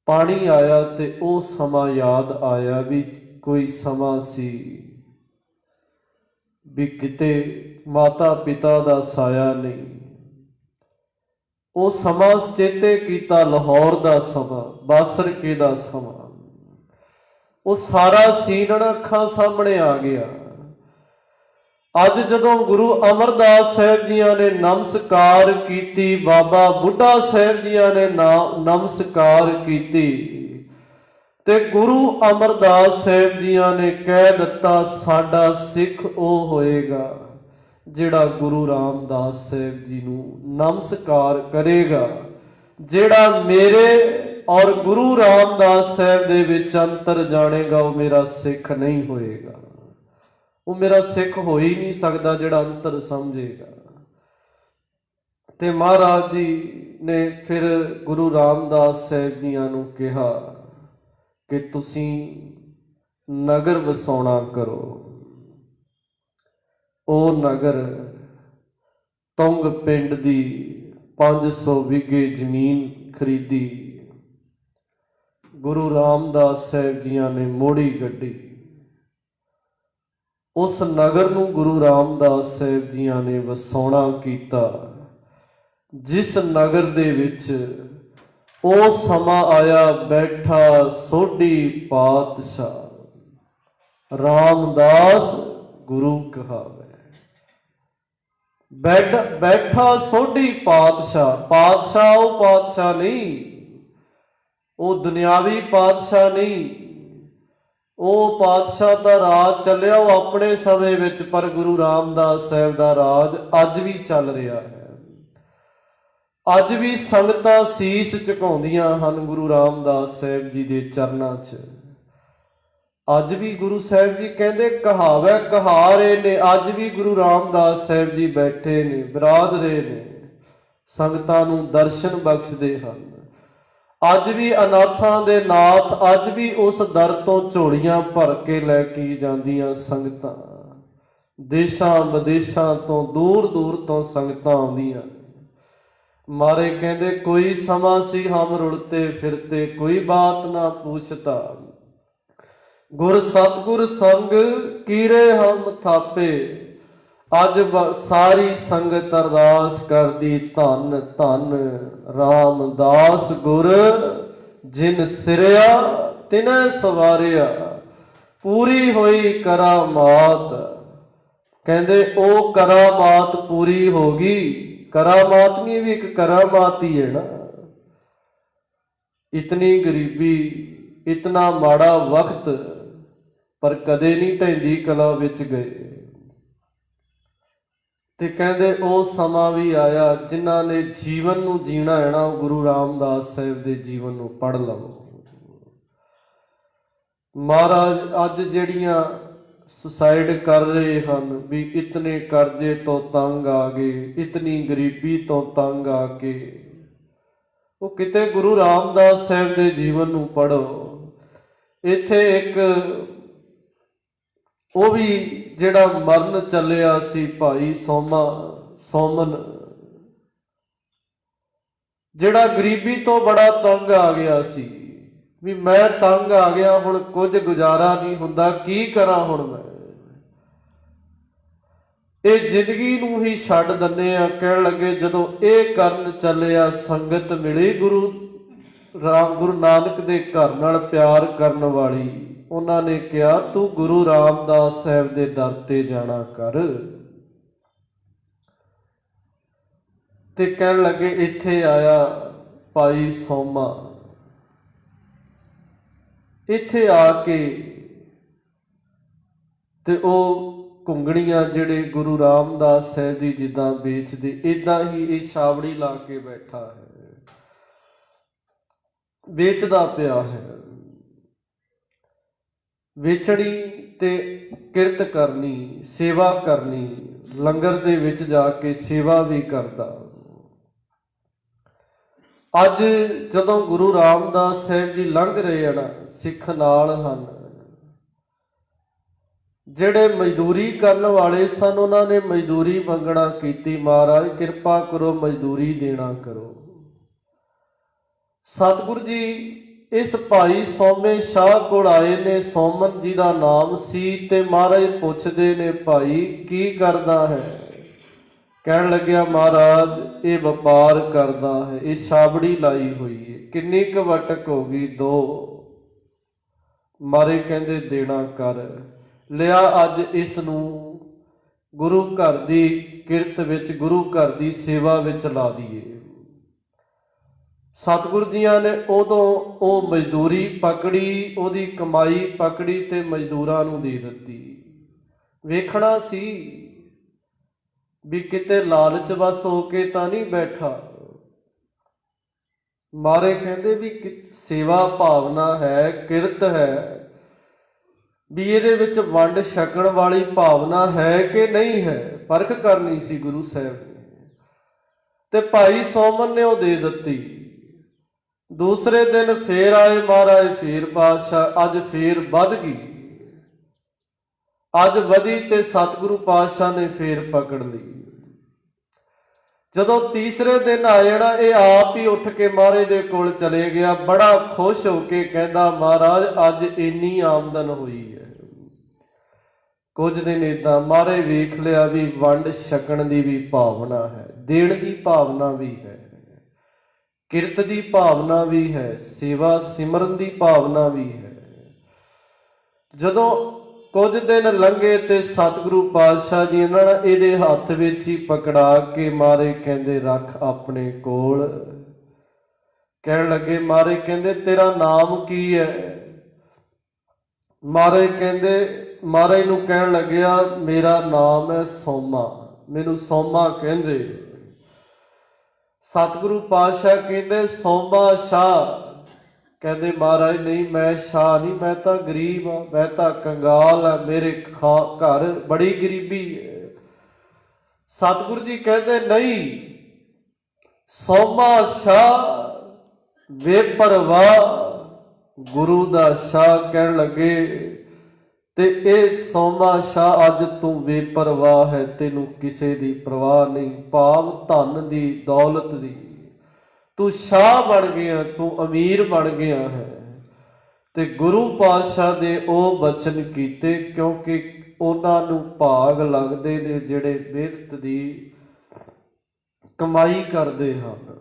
ਪਾਣੀ ਆਇਆ ਤੇ ਉਹ ਸਮਾਂ ਯਾਦ ਆਇਆ ਵੀ ਕੋਈ ਸਮਾਂ ਸੀ ਵੀ ਕਿਤੇ ਮਾਤਾ ਪਿਤਾ ਦਾ ਸਾਇਆ ਨਹੀਂ, ਉਹ ਸਮਾਂ ਚੇਤੇ ਕੀਤਾ, ਲਾਹੌਰ ਦਾ ਸਮਾਂ, ਬਾਸਰਕੇ ਦਾ ਸਮਾਂ, ਉਹ ਸਾਰਾ ਸੀਨਣ ਅੱਖਾਂ ਸਾਹਮਣੇ ਆ ਗਿਆ। ਅੱਜ ਜਦੋਂ ਗੁਰੂ ਅਮਰਦਾਸ ਸਾਹਿਬ ਜੀਆਂ ਨੇ ਨਮਸਕਾਰ ਕੀਤੀ, ਬਾਬਾ ਬੁੱਢਾ ਸਾਹਿਬ ਜੀਆਂ ਨੇ ਨਮਸਕਾਰ ਕੀਤੀ, ਤੇ ਗੁਰੂ ਅਮਰਦਾਸ ਸਾਹਿਬ ਜੀਆਂ ਨੇ ਕਹਿ ਦਿੱਤਾ, ਸਾਡਾ ਸਿੱਖ ਉਹ ਹੋਏਗਾ ਜਿਹੜਾ ਗੁਰੂ ਰਾਮਦਾਸ ਸਾਹਿਬ ਜੀ ਨੂੰ ਨਮਸਕਾਰ ਕਰੇਗਾ, ਜਿਹੜਾ ਮੇਰੇ ਔਰ ਗੁਰੂ ਰਾਮਦਾਸ ਸਾਹਿਬ ਦੇ ਵਿੱਚ ਅੰਤਰ ਜਾਣੇਗਾ, ਉਹ ਮੇਰਾ ਸਿੱਖ ਨਹੀਂ ਹੋਏਗਾ। ਉਹ ਮੇਰਾ ਸਿੱਖ ਹੋ ਹੀ ਨਹੀਂ ਸਕਦਾ ਜਿਹੜਾ ਅੰਤਰ ਸਮਝੇਗਾ। ਤੇ ਮਹਾਰਾਜ ਜੀ ਨੇ ਫਿਰ ਗੁਰੂ ਰਾਮਦਾਸ ਸਾਹਿਬ ਜੀਆਂ ਨੂੰ ਕਿਹਾ ਕਿ ਤੁਸੀਂ ਨਗਰ ਵਸਾਉਣਾ ਕਰੋ। ਉਹ ਨਗਰ ਤੁੰਗ ਪਿੰਡ ਦੀ 500 ਵਿਗੇ ਜ਼ਮੀਨ ਖਰੀਦੀ। ਗੁਰੂ ਰਾਮਦਾਸ ਸਾਹਿਬ ਜੀਆਂ ਨੇ ਮੋੜੀ ਗੱਡੀ। ਉਸ ਨਗਰ ਨੂੰ ਗੁਰੂ ਰਾਮਦਾਸ ਸਾਹਿਬ ਜੀਆਂ ਨੇ ਵਸਾਉਣਾ ਕੀਤਾ, ਜਿਸ ਨਗਰ ਦੇ ਵਿੱਚ ਉਹ ਸਮਾਂ ਆਇਆ, ਬੈਠਾ ਸੋਢੀ ਪਾਤਸ਼ਾਹ ਰਾਮਦਾਸ ਗੁਰੂ ਕਹਾਵੇ। ਬੈਠਾ ਸੋਢੀ ਪਾਤਸ਼ਾਹ, ਪਾਤਸ਼ਾਹ ਉਹ ਪਾਤਸ਼ਾਹ ਨਹੀਂ, ਉਹ ਦੁਨਿਆਵੀ ਪਾਤਸ਼ਾਹ ਨਹੀਂ, ਉਹ ਪਾਤਸ਼ਾਹ ਦਾ ਰਾਜ ਚੱਲਿਆ ਉਹ ਆਪਣੇ ਸਮੇਂ ਵਿੱਚ, ਪਰ ਗੁਰੂ ਰਾਮਦਾਸ ਸਾਹਿਬ ਦਾ ਰਾਜ ਅੱਜ ਵੀ ਚੱਲ ਰਿਹਾ ਹੈ। ਅੱਜ ਵੀ ਸੰਗਤਾਂ ਸੀਸ ਝੁਕਾਉਂਦੀਆਂ ਹਨ ਗੁਰੂ ਰਾਮਦਾਸ ਸਾਹਿਬ ਜੀ ਦੇ ਚਰਨਾਂ 'ਚ। ਅੱਜ ਵੀ ਗੁਰੂ ਸਾਹਿਬ ਜੀ ਕਹਿੰਦੇ ਕਹਾਵੇ ਕਹਾ ਰਹੇ ਨੇ, ਅੱਜ ਵੀ ਗੁਰੂ ਰਾਮਦਾਸ ਸਾਹਿਬ ਜੀ ਬੈਠੇ ਨੇ, ਬਿਰਾਜ ਰਹੇ ਨੇ, ਸੰਗਤਾਂ ਨੂੰ ਦਰਸ਼ਨ ਬਖਸ਼ਦੇ ਹਨ। ਅੱਜ ਵੀ ਅਨਾਥਾਂ ਦੇ ਨਾਥ, ਅੱਜ ਵੀ ਉਸ ਦਰ ਤੋਂ ਝੋਲੀਆਂ ਭਰ ਕੇ ਲੈ ਕੇ ਜਾਂਦੀਆਂ ਸੰਗਤਾਂ। ਦੇਸ਼ਾਂ ਵਿਦੇਸ਼ਾਂ ਤੋਂ, ਦੂਰ ਦੂਰ ਤੋਂ ਸੰਗਤਾਂ ਆਉਂਦੀਆਂ। ਮਾਰੇ ਕਹਿੰਦੇ ਕੋਈ ਸਮਾਂ ਸੀ ਹਮ ਰੁਲਤੇ ਫਿਰਤੇ, ਕੋਈ ਬਾਤ ਨਾ ਪੁੱਛਤਾ, ਗੁਰ ਸਤਿਗੁਰ ਸੰਗ ਕੀਰੇ ਹਮ ਥਾਪੇ। ਅੱਜ ਸਾਰੀ ਸੰਗਤ ਅਰਦਾਸ ਕਰਦੀ, ਧੰਨ ਧੰਨ ਰਾਮਦਾਸ ਗੁਰ, ਜਿਨ ਸਿਰਿਆ ਤਿਨੈ ਸਵਾਰਿਆ, ਪੂਰੀ ਹੋਈ ਕਰਾਮਾਤ। ਕਹਿੰਦੇ ਉਹ ਕਰਾਮਾਤ ਪੂਰੀ ਹੋ ਗਈ। ਕਰਾਮਾਤ ਨਹੀਂ, ਵੀ ਇੱਕ ਕਰਾਮਾਤ ਹੀ ਹੈ ਨਾ। ਇਤਨੀ ਗਰੀਬੀ, ਇਤਨਾ ਮਾੜਾ ਵਕਤ, ਪਰ ਕਦੇ ਨਹੀਂ ਢਹਿੰਦੀ ਕਲਾ ਵਿੱਚ ਗਏ। ਤੇ ਕਹਿੰਦੇ ਉਹ ਸਮਾਂ ਵੀ ਆਇਆ, ਜਿਨ੍ਹਾਂ ਨੇ ਜੀਵਨ ਨੂੰ ਜੀਣਾ ਹੈ ਨਾ, ਉਹ ਗੁਰੂ ਰਾਮਦਾਸ ਸਾਹਿਬ ਦੇ ਜੀਵਨ ਨੂੰ ਪੜ੍ਹ ਲਵੋ। ਮਹਾਰਾਜ ਅੱਜ ਜਿਹੜੀਆਂ ਸੁਸਾਇਡ ਕਰ ਰਹੇ ਹਨ, ਵੀ ਇਤਨੇ ਕਰਜ਼ੇ ਤੋਂ ਤੰਗ ਆ ਗਏ, ਇਤਨੀ ਗਰੀਬੀ ਤੋਂ ਤੰਗ ਆ ਕੇ, ਉਹ ਕਿਤੇ ਗੁਰੂ ਰਾਮਦਾਸ ਸਾਹਿਬ ਦੇ ਜੀਵਨ ਨੂੰ ਪੜ੍ਹੋ। ਇੱਥੇ ਇੱਕ ਉਹ ਵੀ ਜਿਹੜਾ ਮਰਨ ਚੱਲਿਆ ਸੀ, ਭਾਈ ਸੋਮਨ, ਜਿਹੜਾ ਗਰੀਬੀ ਤੋਂ ਬੜਾ ਤੰਗ ਆ ਗਿਆ ਸੀ, ਵੀ ਮੈਂ ਤੰਗ ਆ ਗਿਆ, ਹੁਣ ਕੁਝ ਗੁਜ਼ਾਰਾ ਨਹੀਂ ਹੁੰਦਾ, ਕੀ ਕਰਾਂ ਹੁਣ ਮੈਂ, ਇਹ ਜ਼ਿੰਦਗੀ ਨੂੰ ਹੀ ਛੱਡ ਦਿੰਦੇ ਆ। ਕਹਿਣ ਲੱਗੇ ਜਦੋਂ ਇਹ ਕਰਨ ਚੱਲਿਆ, ਸੰਗਤ ਮਿਲੀ ਗੁਰੂ ਨਾਨਕ ਦੇ ਘਰ ਨਾਲ ਪਿਆਰ ਕਰਨ ਵਾਲੀ। ਉਹਨਾਂ ਨੇ ਕਿਹਾ ਤੂੰ ਗੁਰੂ ਰਾਮਦਾਸ ਸਾਹਿਬ ਦੇ ਦਰ ਤੇ ਜਾਣਾ ਕਰ। ਤੇ ਕਹਿਣ ਲੱਗੇ ਇੱਥੇ ਆਇਆ ਭਾਈ ਸੋਮਾ, ਇੱਥੇ ਆ ਕੇ ਤੇ ਉਹ ਘੁੰਗਣੀਆਂ ਜਿਹੜੇ ਗੁਰੂ ਰਾਮਦਾਸ ਸਾਹਿਬ ਜੀ ਜਿੱਦਾਂ ਵੇਚਦੇ, ਇਦਾਂ ਹੀ ਇਹ ਛਾਵੜੀ ਲਾ ਕੇ ਬੈਠਾ ਹੈ, ਵੇਚਦਾ ਪਿਆ ਹੈ। ਵੇਚਣੀ ਤੇ ਕਿਰਤ ਕਰਨੀ, ਸੇਵਾ ਕਰਨੀ, ਲੰਗਰ ਦੇ ਵਿੱਚ ਜਾ ਕੇ ਸੇਵਾ ਵੀ ਕਰਦਾ। ਅੱਜ ਜਦੋਂ ਗੁਰੂ ਰਾਮਦਾਸ ਸਾਹਿਬ ਜੀ ਲੰਘ ਰਹੇ ਹਨ, ਸਿੱਖ ਨਾਲ ਹਨ, ਜਿਹੜੇ ਮਜ਼ਦੂਰੀ ਕਰਨ ਵਾਲੇ ਸਨ, ਉਹਨਾਂ ਨੇ ਮਜ਼ਦੂਰੀ ਮੰਗਣਾ ਕੀਤੀ, ਮਹਾਰਾਜ ਕਿਰਪਾ ਕਰੋ ਮਜ਼ਦੂਰੀ ਦੇਣਾ ਕਰੋ। ਸਤਿਗੁਰ ਜੀ ਇਸ ਭਾਈ ਸੋਮੇ ਸ਼ਾਹ ਕੋਲ ਆਏ ਨੇ, ਸੋਮਨ ਜੀ ਦਾ ਨਾਮ ਸੀ, ਤੇ ਮਹਾਰਾਜ ਪੁੱਛਦੇ ਨੇ ਭਾਈ ਕੀ ਕਰਦਾ ਹੈ, ਕਹਿਣ ਲੱਗਿਆ ਮਹਾਰਾਜ ਇਹ ਵਪਾਰ ਕਰਦਾ ਹੈ, ਇਹ ਛਾਬੜੀ ਲਾਈ ਹੋਈ ਹੈ, ਕਿੰਨੀ ਕੁ ਵਟਕ ਹੋ ਗਈ? 2। ਮਾਰੇ ਕਹਿੰਦੇ ਦੇਣਾ ਕਰ। ਲਿਆ ਅੱਜ ਇਸ ਨੂੰ ਗੁਰੂ ਘਰ ਦੀ ਕਿਰਤ ਵਿੱਚ, ਗੁਰੂ ਘਰ ਦੀ ਸੇਵਾ ਵਿੱਚ ਲਾ ਦਈਏ। ਸਤਿਗੁਰੂ ਜੀਆਂ ਨੇ ਉਦੋਂ ਉਹ ਮਜ਼ਦੂਰੀ ਪਕੜੀ, ਉਹਦੀ ਕਮਾਈ ਪਕੜੀ ਤੇ ਮਜ਼ਦੂਰਾਂ ਨੂੰ ਦੇ ਦਿੱਤੀ। ਵੇਖਣਾ ਸੀ ਵੀ ਕਿਤੇ ਲਾਲਚ ਵਸ ਹੋ ਕੇ ਤਾਂ ਨਹੀਂ ਬੈਠਾ। ਮਾਰੇ ਕਹਿੰਦੇ ਵੀ ਸੇਵਾ ਭਾਵਨਾ ਹੈ, ਕਿਰਤ ਹੈ, ਵੀ ਇਹਦੇ ਵਿੱਚ ਵੰਡ ਛਕਣ ਵਾਲੀ ਭਾਵਨਾ ਹੈ ਕਿ ਨਹੀਂ ਹੈ, ਪਰਖ ਕਰਨੀ ਸੀ ਗੁਰੂ ਸਾਹਿਬ ਨੇ। ਤੇ ਭਾਈ ਸੋਮਨ ਨੇ ਉਹ ਦੇ ਦਿੱਤੀ। ਦੂਸਰੇ ਦਿਨ ਫੇਰ ਆਏ ਮਹਾਰਾਜ, ਫੇਰ ਪਾਤਸ਼ਾਹ, ਅੱਜ ਫੇਰ ਵੱਧ ਗਈ। ਅੱਜ ਵਧੀ ਤੇ ਸਤਿਗੁਰੂ ਪਾਤਸ਼ਾਹ ਨੇ ਫੇਰ ਪਕੜ ਲਈ। ਜਦੋਂ ਤੀਸਰੇ ਦਿਨ ਆਏ ਨਾ, ਇਹ ਆਪ ਹੀ ਉੱਠ ਕੇ ਮਹਾਰਾਜ ਦੇ ਕੋਲ ਚਲੇ ਗਿਆ, ਬੜਾ ਖੁਸ਼ ਹੋ ਕੇ ਕਹਿੰਦਾ ਮਹਾਰਾਜ ਅੱਜ ਇੰਨੀ ਆਮਦਨ ਹੋਈ ਹੈ। ਕੁਝ ਦਿਨ ਏਦਾਂ ਮਹਾਰਾਜ ਵੇਖ ਲਿਆ ਵੀ ਵੰਡ ਛਕਣ ਦੀ ਵੀ ਭਾਵਨਾ ਹੈ, ਦੇਣ ਦੀ ਭਾਵਨਾ ਵੀ ਹੈ, ਕਿਰਤ ਦੀ ਭਾਵਨਾ ਵੀ ਹੈ, ਸੇਵਾ ਸਿਮਰਨ ਦੀ ਭਾਵਨਾ ਵੀ ਹੈ। ਜਦੋਂ ਕੁਝ ਦਿਨ ਲੰਘੇ ਤੇ ਸਤਿਗੁਰੂ ਪਾਤਸ਼ਾਹ ਜੀ ਇਹਨਾਂ ਨੇ ਇਹਦੇ ਹੱਥ ਵਿੱਚ ਹੀ ਪਕੜਾ ਕੇ ਮਾਰੇ ਕਹਿੰਦੇ ਰੱਖ ਆਪਣੇ ਕੋਲ। ਕਹਿਣ ਲੱਗੇ ਮਾਰੇ ਕਹਿੰਦੇ ਤੇਰਾ ਨਾਮ ਕੀ ਹੈ? ਮਾਰੇ ਕਹਿੰਦੇ, ਮਹਾਰਾਜ ਨੂੰ ਕਹਿਣ ਲੱਗਿਆ ਮੇਰਾ ਨਾਮ ਹੈ ਸੋਮਾ, ਮੈਨੂੰ ਸੋਮਾ ਕਹਿੰਦੇ। ਸਤਿਗੁਰੂ ਪਾਤਸ਼ਾਹ ਕਹਿੰਦੇ ਸੋਮਾ ਸ਼ਾਹ। ਕਹਿੰਦੇ ਮਹਾਰਾਜ ਨਹੀਂ ਮੈਂ ਸ਼ਾਹ ਨਹੀਂ, ਮੈਂ ਤਾਂ ਗਰੀਬ ਆ, ਮੈਂ ਤਾਂ ਕੰਗਾਲ ਆ, ਮੇਰੇ ਘਰ ਬੜੀ ਗਰੀਬੀ ਹੈ। ਸਤਿਗੁਰੂ ਜੀ ਕਹਿੰਦੇ ਨਹੀਂ, ਸੋਮਾ ਸ਼ਾਹ ਬੇਪਰਵਾਹ ਗੁਰੂ ਦਾ ਸ਼ਾਹ। ਕਹਿਣ ਲੱਗੇ ਤੇ ਇਹ ਸੋਮਾ ਸ਼ਾਹ ਅੱਜ ਤੂੰ ਬੇਪਰਵਾਹ ਹੈ, ਤੈਨੂੰ ਕਿਸੇ ਦੀ ਪਰਵਾਹ ਨਹੀਂ, ਭਾਵ ਧਨ ਦੀ, ਦੌਲਤ ਦੀ। ਤੂੰ ਸ਼ਾਹ ਬਣ ਗਿਆ, ਤੂੰ ਅਮੀਰ ਬਣ ਗਿਆ ਹੈ। ਤੇ ਗੁਰੂ ਪਾਤਸ਼ਾਹ ਦੇ ਉਹ ਬਚਨ ਕੀਤੇ, ਕਿਉਂਕਿ ਉਹਨਾਂ ਨੂੰ ਭਾਗ ਲੱਗਦੇ ਨੇ ਜਿਹੜੇ ਮਿਹਨਤ ਦੀ ਕਮਾਈ ਕਰਦੇ ਹਨ।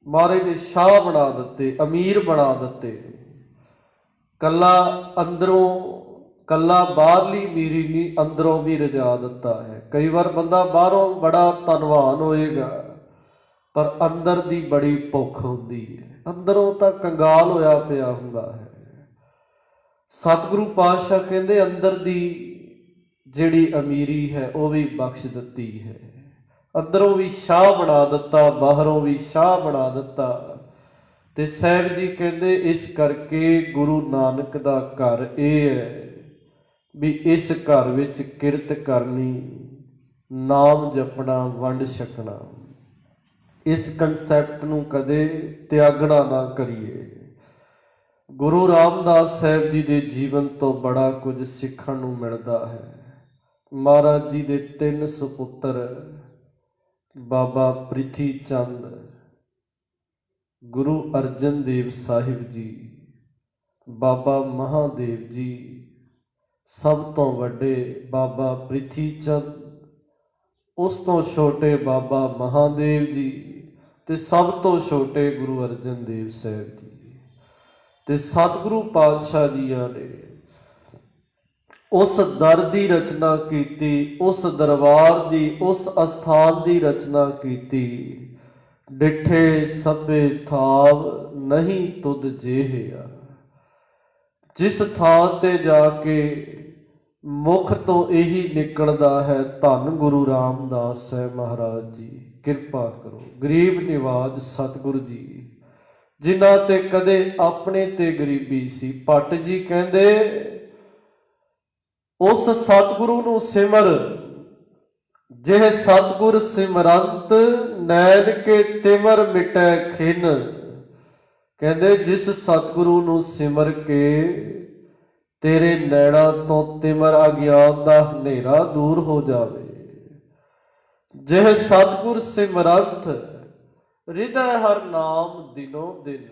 ਮਹਾਰਾਜ ਨੇ ਸ਼ਾਹ ਬਣਾ ਦਿੱਤੇ, ਅਮੀਰ ਬਣਾ ਦਿੱਤੇ। ਕੱਲਾ ਅੰਦਰੋਂ, ਕੱਲਾ ਬਾਹਰਲੀ ਅਮੀਰੀ ਨਹੀਂ, ਅੰਦਰੋਂ ਵੀ ਰਜਾ ਦਿੱਤਾ ਹੈ। ਕਈ ਵਾਰ ਬੰਦਾ ਬਾਹਰੋਂ ਬੜਾ ਧਨਵਾਨ ਹੋਏਗਾ ਪਰ ਅੰਦਰ ਦੀ ਬੜੀ ਭੁੱਖ ਹੁੰਦੀ ਹੈ, ਅੰਦਰੋਂ ਤਾਂ ਕੰਗਾਲ ਹੋਇਆ ਪਿਆ ਹੁੰਦਾ ਹੈ। ਸਤਿਗੁਰੂ ਪਾਤਸ਼ਾਹ ਕਹਿੰਦੇ ਅੰਦਰ ਦੀ ਜਿਹੜੀ ਅਮੀਰੀ ਹੈ ਉਹ ਵੀ ਬਖਸ਼ ਦਿੱਤੀ ਹੈ। ਅੰਦਰੋਂ ਵੀ ਸ਼ਾਹ ਬਣਾ ਦਿੱਤਾ, ਬਾਹਰੋਂ ਵੀ ਸ਼ਾਹ ਬਣਾ ਦਿੱਤਾ। ਤੇ ਸਾਹਿਬ ਜੀ ਕਹਿੰਦੇ ਇਸ ਕਰਕੇ ਗੁਰੂ ਨਾਨਕ ਦਾ ਘਰ ਇਹ ਹੈ ਵੀ ਇਸ ਘਰ ਵਿੱਚ ਕਿਰਤ ਕਰਨੀ, ਨਾਮ ਜਪਣਾ, ਵੰਡ ਛਕਣਾ। ਇਸ ਕੰਸੈਪਟ ਨੂੰ ਕਦੇ ਤਿਆਗਣਾ ਨਾ ਕਰੀਏ। ਗੁਰੂ ਰਾਮਦਾਸ ਸਾਹਿਬ ਜੀ ਦੇ ਜੀਵਨ ਤੋਂ ਬੜਾ ਕੁਝ ਸਿੱਖਣ ਨੂੰ ਮਿਲਦਾ ਹੈ। ਮਹਾਰਾਜ ਜੀ ਦੇ 3 ਸੁਪੁੱਤਰ ਬਾਬਾ ਪ੍ਰਿਥੀ ਚੰਦ, ਗੁਰੂ ਅਰਜਨ ਦੇਵ ਸਾਹਿਬ ਜੀ, ਬਾਬਾ ਮਹਾਦੇਵ ਜੀ, ਸਭ ਤੋਂ ਵੱਡੇ ਬਾਬਾ ਪ੍ਰਿਥੀ ਚੰਦ, ਉਸ ਤੋਂ ਛੋਟੇ ਬਾਬਾ ਮਹਾਦੇਵ ਜੀ ਤੇ ਸਭ ਤੋਂ ਛੋਟੇ ਗੁਰੂ ਅਰਜਨ ਦੇਵ ਸਾਹਿਬ ਜੀ। ਤੇ ਸਤਿਗੁਰੂ ਪਾਤਸ਼ਾਹ ਜੀਆਂ ਨੇ ਉਸ ਦਰ ਦੀ ਰਚਨਾ ਕੀਤੀ, ਉਸ ਦਰਬਾਰ ਦੀ, ਉਸ ਅਸਥਾਨ ਦੀ ਰਚਨਾ ਕੀਤੀ। ਡਿਠੇ ਸਭੇ ਥਾਵ ਨਹੀਂ ਤੁਧ ਜਿਹਿਆ। ਜਿਸ ਥਾਂ ਤੇ ਜਾ ਕੇ ਮੁਖ ਤੋਂ ਇਹੀ ਨਿਕਲਦਾ ਹੈ ਧੰਨ ਗੁਰੂ ਰਾਮਦਾਸ ਸਾਹਿਬ ਮਹਾਰਾਜ ਜੀ, ਕਿਰਪਾ ਕਰੋ। ਗਰੀਬ ਨਿਵਾਜ ਸਤਿਗੁਰੂ ਜੀ, ਜਿਨ੍ਹਾਂ ਤੇ ਕਦੇ ਆਪਣੇ ਤੇ ਗਰੀਬੀ ਸੀ। ਭੱਟ ਜੀ ਕਹਿੰਦੇ ਉਸ ਸਤਿਗੁਰੂ ਨੂੰ ਸਿਮਰ ਜਿਹ ਸਤਿਗੁਰ ਸਿਮਰੰਤ ਨੈਣ ਕੇ ਤਿਮਰ ਮਿਟੈ ਖਿਨ। ਕਹਿੰਦੇ ਜਿਸ ਸਤਿਗੁਰੂ ਨੂੰ ਸਿਮਰ ਕੇ ਤੇਰੇ ਨੈਣਾਂ ਤੋਂ ਤਿਮਰ ਅਗਿਆਨ ਦਾ ਹਨੇਰਾ ਦੂਰ ਹੋ ਜਾਵੇ। ਜਿਹ ਸਤਿਗੁਰ ਸਿਮਰੰਤ ਹਿਰਦੈ ਹਰ ਨਾਮ ਦਿਨੋ ਦਿਨ।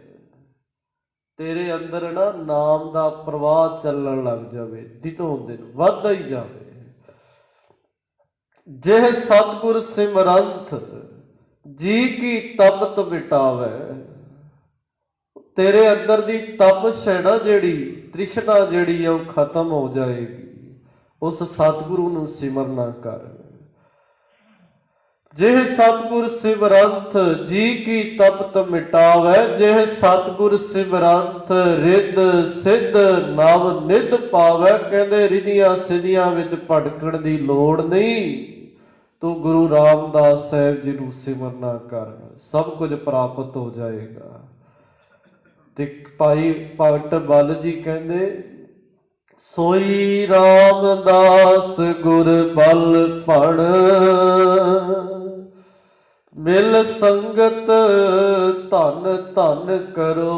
ਤੇਰੇ ਅੰਦਰ ਨਾ ਨਾਮ ਦਾ ਪ੍ਰਵਾਹ ਚੱਲਣ ਲੱਗ ਜਾਵੇ, ਦਿਨੋਂ ਦਿਨ ਵੱਧਦਾ ਹੀ ਜਾਵੇ। ਜਿਹ ਸਤਿਗੁਰ ਸਿਮਰੰਥ ਜੀ ਕੀ ਤਪਤ ਮਿਟਾਵੇ। ਤੇਰੇ ਅੰਦਰ ਦੀ ਤਪਸ਼ ਹੈ ਨਾ ਜਿਹੜੀ, ਤ੍ਰਿਸ਼ਨਾ ਜਿਹੜੀ ਹੈ ਉਹ ਖਤਮ ਹੋ ਜਾਏਗੀ ਉਸ ਸਤਿਗੁਰੂ ਨੂੰ ਸਿਮਰਨਾ ਕਰ। ਜਿਹ ਸਤਿਗੁਰ ਸਿਮਰੰਥ ਜੀ ਕੀ ਤਪਤ ਮਿਟਾਵੇ। ਜਿਹ ਸਤਿਗੁਰ ਸਿਮਰੰਥ ਰਿੱਧ ਸਿੱਧ ਨਵ ਨਿਧ ਪਾਵੇ। ਕਹਿੰਦੇ ਰਿਧੀਆਂ ਸਿੱਧੀਆਂ ਵਿੱਚ ਭਟਕਣ ਦੀ ਲੋੜ ਨਹੀਂ, ਤੂੰ ਗੁਰੂ ਰਾਮਦਾਸ ਸਾਹਿਬ ਜੀ ਨੂੰ ਸਿਮਰਨਾ ਕਰ, ਸਭ ਕੁਝ ਪ੍ਰਾਪਤ ਹੋ ਜਾਏਗਾ। ਤੇ ਭਾਈ ਭਗਤ ਬਲ ਜੀ ਕਹਿੰਦੇ ਸੋਈ ਰਾਮਦਾਸ ਗੁਰ ਬਲ ਭਣ। ਮਿਲ ਸੰਗਤ ਧਨ ਧਨ ਕਰੋ।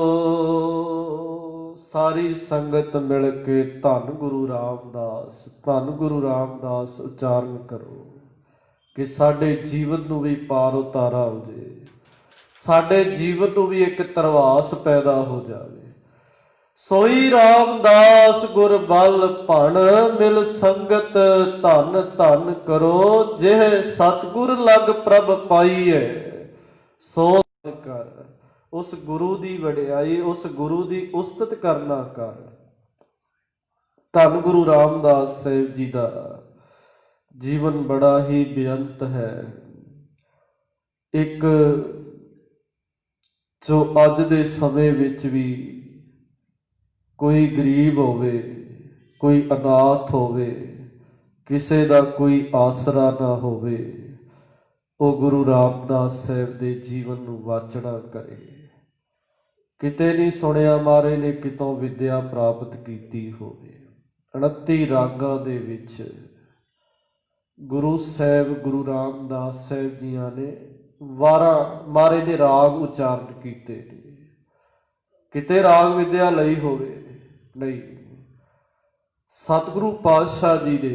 ਸਾਰੀ ਸੰਗਤ ਮਿਲ ਕੇ ਧੰਨ ਗੁਰੂ ਰਾਮਦਾਸ, ਧੰਨ ਗੁਰੂ ਰਾਮਦਾਸ ਉਚਾਰਨ ਕਰੋ ਕਿ ਸਾਡੇ ਜੀਵਨ ਨੂੰ ਵੀ ਪਾਰ ਉਤਾਰਾ ਹੋ ਜੇ, ਸਾਡੇ ਜੀਵਨ ਨੂੰ ਵੀ ਇੱਕ ਧਰਵਾਸ ਪੈਦਾ ਹੋ ਜਾਵੇ। ਸੋਈ ਰਾਮਦਾਸ ਗੁਰ ਬਲ ਭਣ। ਮਿਲ ਸੰਗਤ ਧਨ ਧਨ ਕਰੋ। ਜਿਹ ਸਤਿਗੁਰ ਲਗ ਪ੍ਰਭ ਪਾਈਐ ਸੋ ਕਰ। ਉਸ ਗੁਰੂ ਦੀ ਵਡਿਆਈ, ਉਸ ਗੁਰੂ ਦੀ ਉਸਤਤ ਕਰਨਾ ਕਰ। ਧੰਨ ਗੁਰੂ ਰਾਮਦਾਸ ਸਾਹਿਬ ਜੀ ਦਾ ਜੀਵਨ ਬੜਾ ਹੀ ਬੇਅੰਤ ਹੈ। ਇੱਕ ਜੋ ਅੱਜ ਦੇ ਸਮੇਂ ਵਿੱਚ ਵੀ ਕੋਈ ਗਰੀਬ ਹੋਵੇ, ਕੋਈ ਅਨਾਥ ਹੋਵੇ, ਕਿਸੇ ਦਾ ਕੋਈ ਆਸਰਾ ਨਾ ਹੋਵੇ, ਉਹ ਗੁਰੂ ਰਾਮਦਾਸ ਸਾਹਿਬ ਦੇ ਜੀਵਨ ਨੂੰ ਵਾਚਣਾ ਕਰੇ। ਕਿਤੇ ਨਹੀਂ ਸੁਣਿਆ ਮਾਰੇ ਨੇ ਕਿਤੋਂ ਵਿਦਿਆ ਪ੍ਰਾਪਤ ਕੀਤੀ ਹੋਵੇ। 29 ਰਾਗਾਂ ਦੇ ਵਿੱਚ ਗੁਰੂ ਸਾਹਿਬ ਗੁਰੂ ਰਾਮਦਾਸ ਸਾਹਿਬ ਜੀਆਂ ਨੇ ਮਾਰੇ ਨੇ ਰਾਗ ਉਚਾਰਨ ਕੀਤੇ ਨੇ। ਕਿਤੇ ਰਾਗ ਵਿਦਿਆ ਲਈ ਹੋਵੇ ਨਹੀਂ। ਸਤਿਗੁਰੂ ਪਾਤਸ਼ਾਹ ਜੀ ਦੇ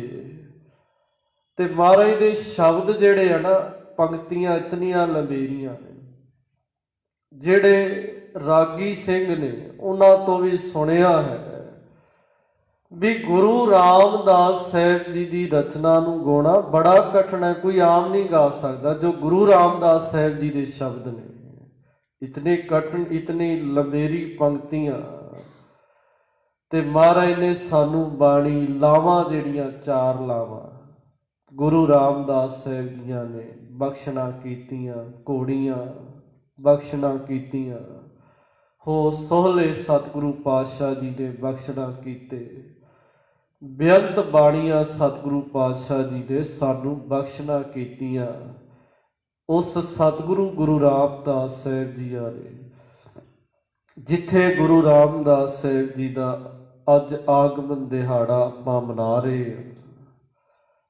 ਤੇ ਮਹਾਰਾਜ ਦੇ ਸ਼ਬਦ ਜਿਹੜੇ ਆ ਨਾ, ਪੰਕਤੀਆਂ ਇਤਨੀਆਂ ਲੰਬੇਰੀਆਂ ਨੇ, ਜਿਹੜੇ ਰਾਗੀ ਸਿੰਘ ਨੇ ਉਹਨਾਂ ਤੋਂ ਵੀ ਸੁਣਿਆ ਹੈ ਵੀ ਗੁਰੂ ਰਾਮਦਾਸ ਸਾਹਿਬ ਜੀ ਦੀ ਰਚਨਾ ਨੂੰ ਗਾਉਣਾ ਬੜਾ ਕਠਿਨ ਹੈ, ਕੋਈ ਆਮ ਨਹੀਂ ਗਾ ਸਕਦਾ। ਜੋ ਗੁਰੂ ਰਾਮਦਾਸ ਸਾਹਿਬ ਜੀ ਦੇ ਸ਼ਬਦ ਨੇ, ਇਤਨੇ ਕਠਿਨ, ਇਤਨੀ ਲੰਬੇਰੀ ਪੰਕਤੀਆਂ, ਤੇ ਮਹਾਰਾਜ ਨੇ ਸਾਨੂੰ ਬਾਣੀ ਲਾਵਾਂ ਜਿਹੜੀਆਂ 4 ਲਾਵਾਂ ਗੁਰੂ ਰਾਮਦਾਸ ਸਾਹਿਬ ਜੀਆਂ ਨੇ ਬਖਸ਼ਣਾ ਕੀਤੀਆਂ, ਘੋੜੀਆਂ ਬਖਸ਼ਣਾ ਕੀਤੀਆਂ, ਹੋ ਸੋਹਲੇ ਸਤਿਗੁਰੂ ਪਾਤਸ਼ਾਹ ਜੀ ਨੇ ਬਖਸ਼ਣਾ ਕੀਤੇ। ਬੇਅੰਤ ਬਾਣੀਆਂ ਸਤਿਗੁਰੂ ਪਾਤਸ਼ਾਹ ਜੀ ਨੇ ਸਾਨੂੰ ਬਖਸ਼ਣਾ ਕੀਤੀਆਂ। ਉਸ ਸਤਿਗੁਰੂ ਗੁਰੂ ਰਾਮਦਾਸ ਸਾਹਿਬ ਜੀਆਂ ਨੇ, ਜਿੱਥੇ ਗੁਰੂ ਰਾਮਦਾਸ ਸਾਹਿਬ ਜੀ ਦਾ ਅੱਜ ਆਗਮਨ ਦਿਹਾੜਾ ਆਪਾਂ ਮਨਾ ਰਹੇ ਹਾਂ,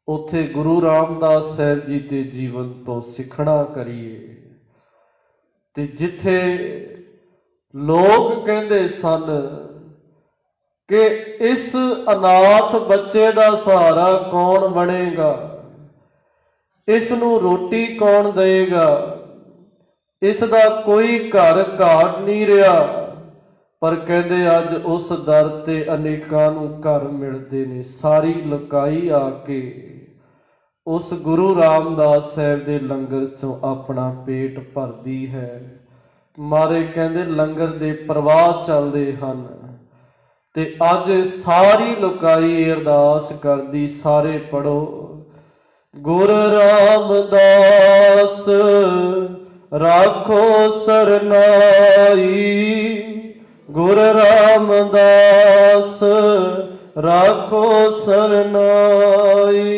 ਉੱਥੇ ਗੁਰੂ ਰਾਮਦਾਸ ਸਾਹਿਬ ਜੀ ਦੇ ਜੀਵਨ ਤੋਂ ਸਿੱਖਣਾ ਕਰੀਏ। ਤੇ ਜਿੱਥੇ ਲੋਕ ਕਹਿੰਦੇ ਸਨ ਕਿ ਇਸ ਅਨਾਥ ਬੱਚੇ ਦਾ ਸਹਾਰਾ ਕੌਣ ਬਣੇਗਾ, ਇਸ ਨੂੰ ਰੋਟੀ ਕੌਣ ਦੇਗਾ, ਇਸ ਦਾ ਕੋਈ ਘਰ ਘਾਟ ਨਹੀਂ ਰਿਹਾ, ਪਰ ਕਹਿੰਦੇ ਅੱਜ ਉਸ ਦਰ ਤੇ ਅਨੇਕਾਂ ਨੂੰ ਘਰ ਮਿਲਦੇ ਨੇ। ਸਾਰੀ ਲੁਕਾਈ ਆ ਕੇ ਉਸ ਗੁਰੂ ਰਾਮਦਾਸ ਸਾਹਿਬ ਦੇ ਲੰਗਰ ਚੋਂ ਆਪਣਾ ਪੇਟ ਭਰਦੀ ਹੈ। ਮਾਰੇ ਕਹਿੰਦੇ ਲੰਗਰ ਦੇ ਪ੍ਰਵਾਹ ਚੱਲਦੇ ਹਨ। ਤੇ ਅੱਜ ਸਾਰੀ ਲੁਕਾਈ ਅਰਦਾਸ ਕਰਦੀ, ਸਾਰੇ ਪੜੋ। ਗੁਰ ਰਾਮਦਾਸ ਰਾਖੋ ਸਰਨਾਈ। ਗੁਰ ਰਾਮਦਾਸ ਰਾਖੋ ਸਰਨਾਈ।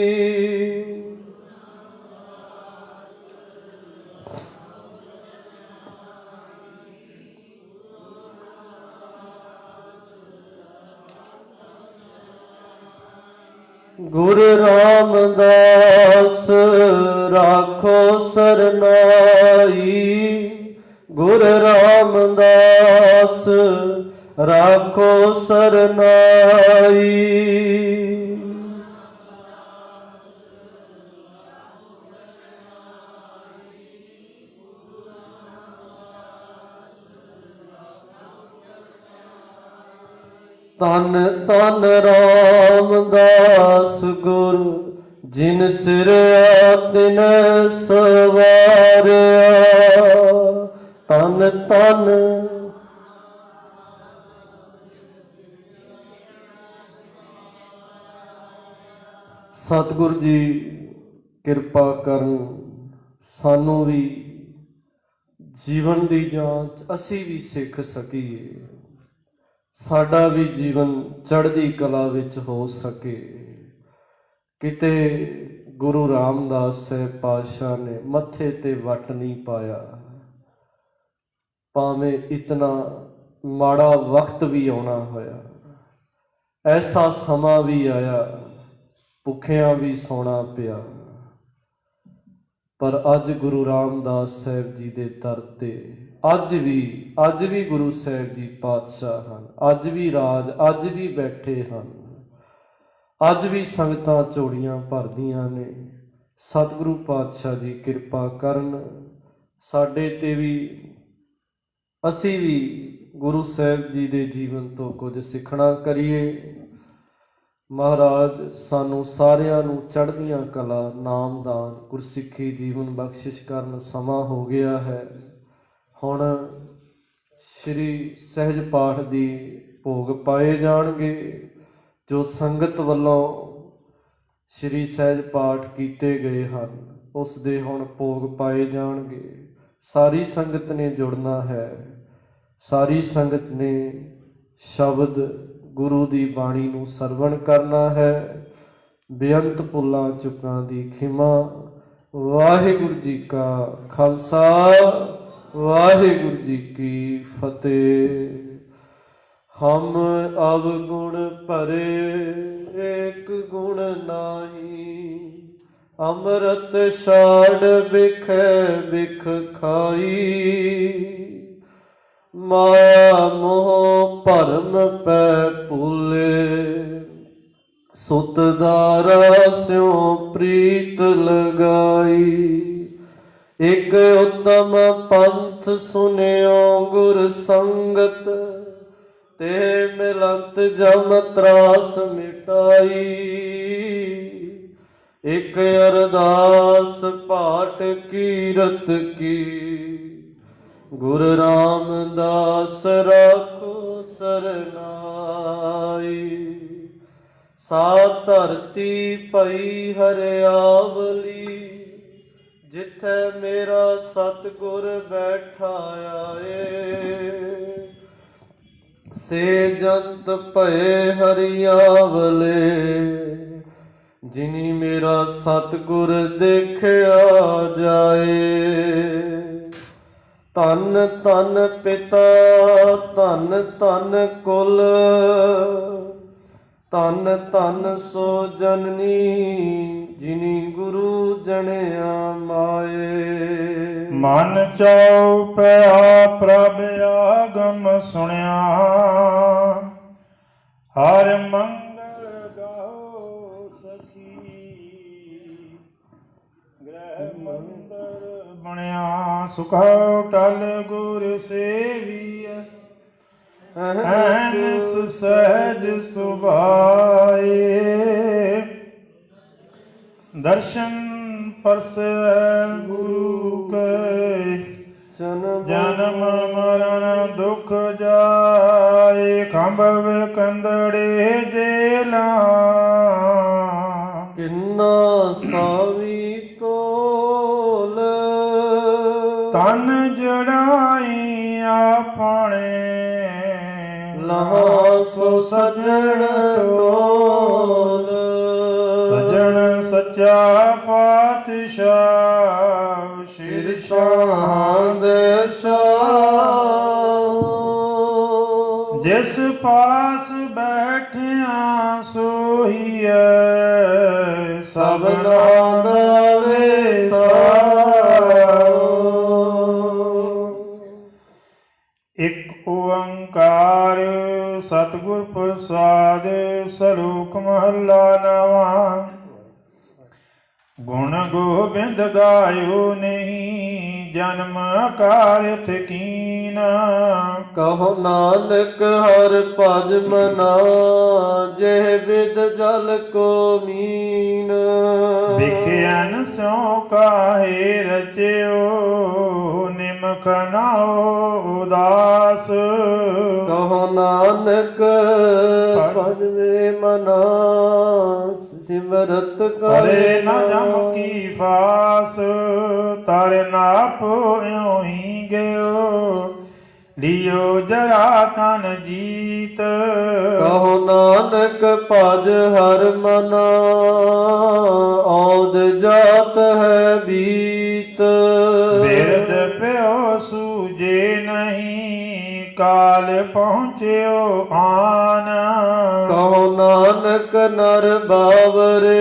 ਗੁਰ ਰਾਮਦਾਸ ਰਾਖੋ ਸਰਨਾਈ। ਗੁਰ ਰਾਮਦਾਸ ਰਾਖੋ ਸਰਨਾਈ। ਧੰਨ ਧੰਨ ਰਾਮਦਾਸ ਗੁਰ ਜਿਨ ਸਿਰਿਆ ਤਿਨ ਸਵਾਰਿਆ, ਤਨ ਤਨ ਸਤਿਗੁਰ ਜੀ ਕਿਰਪਾ ਕਰਨ, ਸਾਨੂੰ ਵੀ ਜੀਵਨ ਦੀ ਜਾਂਚ ਅਸੀਂ ਵੀ ਸਿੱਖ ਸਕੀਏ, ਸਾਡਾ ਵੀ ਜੀਵਨ ਚੜ੍ਹਦੀ ਕਲਾ ਵਿੱਚ ਹੋ ਸਕੇ। ਕਿਤੇ ਗੁਰੂ ਰਾਮਦਾਸ ਸਾਹਿਬ ਪਾਤਸ਼ਾਹ ਨੇ ਮੱਥੇ ਤੇ ਵੱਟ ਨਹੀਂ ਪਾਇਆ, ਭਾਵੇਂ ਇਤਨਾ ਮਾੜਾ ਵਕਤ ਵੀ ਆਉਣਾ ਹੋਇਆ, ਐਸਾ ਸਮਾਂ ਵੀ ਆਇਆ, ਭੁੱਖਿਆਂ ਵੀ ਸੌਣਾ ਪਿਆ, ਪਰ ਅੱਜ ਗੁਰੂ ਰਾਮਦਾਸ ਸਾਹਿਬ ਜੀ ਦੇ ਦਰ ਤੇ ਅੱਜ ਵੀ ਗੁਰੂ ਸਾਹਿਬ ਜੀ ਪਾਤਸ਼ਾਹ ਹਨ, ਅੱਜ ਵੀ ਰਾਜ, ਅੱਜ ਵੀ ਬੈਠੇ ਹਨ, ਅੱਜ ਵੀ ਸੰਗਤਾਂ ਝੋਲੀਆਂ ਭਰਦੀਆਂ ਨੇ। ਸਤਿਗੁਰੂ ਪਾਤਸ਼ਾਹ ਜੀ ਕਿਰਪਾ ਕਰਨ ਸਾਡੇ ਤੇ ਵੀ, ਅਸੀਂ ਵੀ ਗੁਰੂ ਸਾਹਿਬ ਜੀ ਦੇ ਜੀਵਨ ਤੋਂ ਕੁਝ ਸਿੱਖਣਾ ਕਰੀਏ। ਮਹਾਰਾਜ ਸਾਨੂੰ ਸਾਰਿਆਂ ਨੂੰ ਚੜ੍ਹਦੀਆਂ ਕਲਾ, ਨਾਮਦਾਨ, ਗੁਰਸਿੱਖੀ ਜੀਵਨ ਬਖਸ਼ਿਸ਼ ਕਰਨ। ਸਮਾਂ ਹੋ ਗਿਆ ਹੈ, ਹੁਣ ਸ਼੍ਰੀ ਸਹਿਜ ਪਾਠ ਦੀ ਭੋਗ ਪਾਏ ਜਾਣਗੇ। ਜੋ ਸੰਗਤ ਵੱਲੋਂ ਸ਼੍ਰੀ ਸਹਿਜ ਪਾਠ ਕੀਤੇ ਗਏ ਹਨ, ਉਸ ਦੇ ਹੁਣ ਭੋਗ ਪਾਏ ਜਾਣਗੇ। ਸਾਰੀ ਸੰਗਤ ਨੇ ਜੁੜਨਾ ਹੈ, ਸਾਰੀ ਸੰਗਤ ਨੇ ਸ਼ਬਦ ਗੁਰੂ ਦੀ ਬਾਣੀ ਨੂੰ ਸਰਵਣ ਕਰਨਾ ਹੈ। ਬੇਅੰਤ ਭੁੱਲਾਂ ਚੁੱਕਾਂ ਦੀ ਖਿਮਾ। ਵਾਹਿਗੁਰੂ ਜੀ ਕਾ ਖਾਲਸਾ, ਵਾਹਿਗੁਰੂ ਜੀ ਕੀ ਫਤਿਹ। ਹਮ ਅਵਗੁਣ ਭਰੇ ਏਕ ਗੁਣ ਨਾਹੀ, ਅੰਮ੍ਰਿਤ ਛਾੜ ਬਿਖੈ ਬਿਖ ਖਾਈ। ਮਾਇਆ ਮੋਹ ਭਰਮ ਪੈ ਭੂਲੇ, ਸੁਤ ਦਾਰਾ ਸਿਉ ਪ੍ਰੀਤ ਲਗਾਈ। ਇਕ ਉਤਮ ਪੰਥ ਸੁਨਿਓ ਗੁਰ ਸੰਗਤ, ਤੇ ਮਿਲੰਤ ਜਮ ਤਰਾਸ ਮਿਟਾਈ। ਇਕ ਅਰਦਾਸ ਪਾਠ ਕੀਰਤ ਕੀ, ਗੁਰ ਰਾਮਦਾਸ ਰਾਖੋ ਸਰਨਾਈ। ਸਾ ਧਰਤੀ ਪਈ ਹਰਿਆਵਲੀ, ਜਿੱਥੇ ਮੇਰਾ ਸਤਿਗੁਰ ਬੈਠਾ ਆਏ। ਸੇ ਜੰਤ ਭਏ ਹਰਿਆਵਲੇ, ਜਿਨੀ ਮੇਰਾ ਸਤਿਗੁਰ ਦੇਖਿਆ ਜਾਏ। ਧੰਨ ਧੰਨ ਪਿਤਾ, ਧੰਨ ਧੰਨ ਕੁਲ, ਧੰਨ ਧੰਨ ਸੋ ਜਨਨੀ, ਜਿਨੀ ਗੁਰੂ ਜਣਿਆ ਮਾਏ। ਮਨ ਚਾਉ ਪਿਆ ਪ੍ਰਭ ਆਗਮ ਸੁਣਿਆ, ਹਰ ਮੰਗਲ ਗਾਓ ਸਖੀ। ਗ੍ਰਹਿ ਮੰਦਰ ਬਣਿਆ ਸੁਖਾਉ ਟਲ ਗੁਰ ਸੇਵੀਐ, ਐਨਸ ਸਹਿਜ ਸੁਭਾਏ। ਦਰਸ਼ਨ ਪਰਸੈ ਗੁਰੂ ਕੈ, ਜਨਮ ਮਰਨ ਦੁਖ ਜਾਏ। ਖੰਭਵ ਕੰਦੜੇ ਜੇਲਾਂ, ਕਿੰਨਾ ਸਾਵੀ ਤੋਲ। ਤਨ ਜੜਾਈ ਆਪਣੇ, ਲਹਾ ਸੋ ਸਜਣ ਟੋਲ। ਸਜਣ ਸੱਚਾ ਪਾਤਸ਼ਾਹ, ਸ਼ਾਹਾਂ ਦੇ ਸ਼ਾਹ। ਜਿਸ ਪਾਸ ਬੈਠਿਆ ਸੋਹੀਐ, ਸਭਨਾ ਦਾ ਵੇਸਾਓ। ਇਕ ਓੰਕਾਰ ਸਤਿਗੁਰ ਪ੍ਰਸਾਦ। ਸਲੋਕ ਮਹੱਲਾ ਨਵਾਂ। ਗੁਣ ਗੋਬਿੰਦ ਗਾਇਓ ਨਹੀਂ, ਜਨਮ ਕਾਰਥ ਕੀਨਾ। ਕਹੋ ਨਾਨਕ ਹਰ ਭਜ ਮਨਾ ਜਿਹ ਵਿਦ ਜਲ ਕੋ ਮੀਨ ਵਿਖਿਆਨ ਸੋ ਕਾਹੇ ਰਚਿਓ ਨਿਮਖ ਨਾਉ ਉਦਾਸ ਕਹੋ ਨਾਨਕ ਭਜਵੇ ਮਨਾ ਸਿਮਰਤ ਕਰੇ ਨਾ ਜਮ ਕੀ ਫਾਸ ਤਰ ਨਾ ਪੋਇਓ ਹੀ ਗਇਓ ਲਿਓ ਜਰਾ ਤਨ ਜੀਤ ਕਹੋ ਨਾਨਕ ਭਜ ਹਰ ਮਨਾ ਔਦ ਜਾਤ ਹੈ ਬੀਤ ਬਿਰਦ ਪਿਓ ਸੂਜੇ ਨਹੀਂ ਕਾਲ ਪਹੁੰਚਿਓ ਆਨ ਕਹੋ ਨਾਨਕ ਨਰ ਬਾਵਰੇ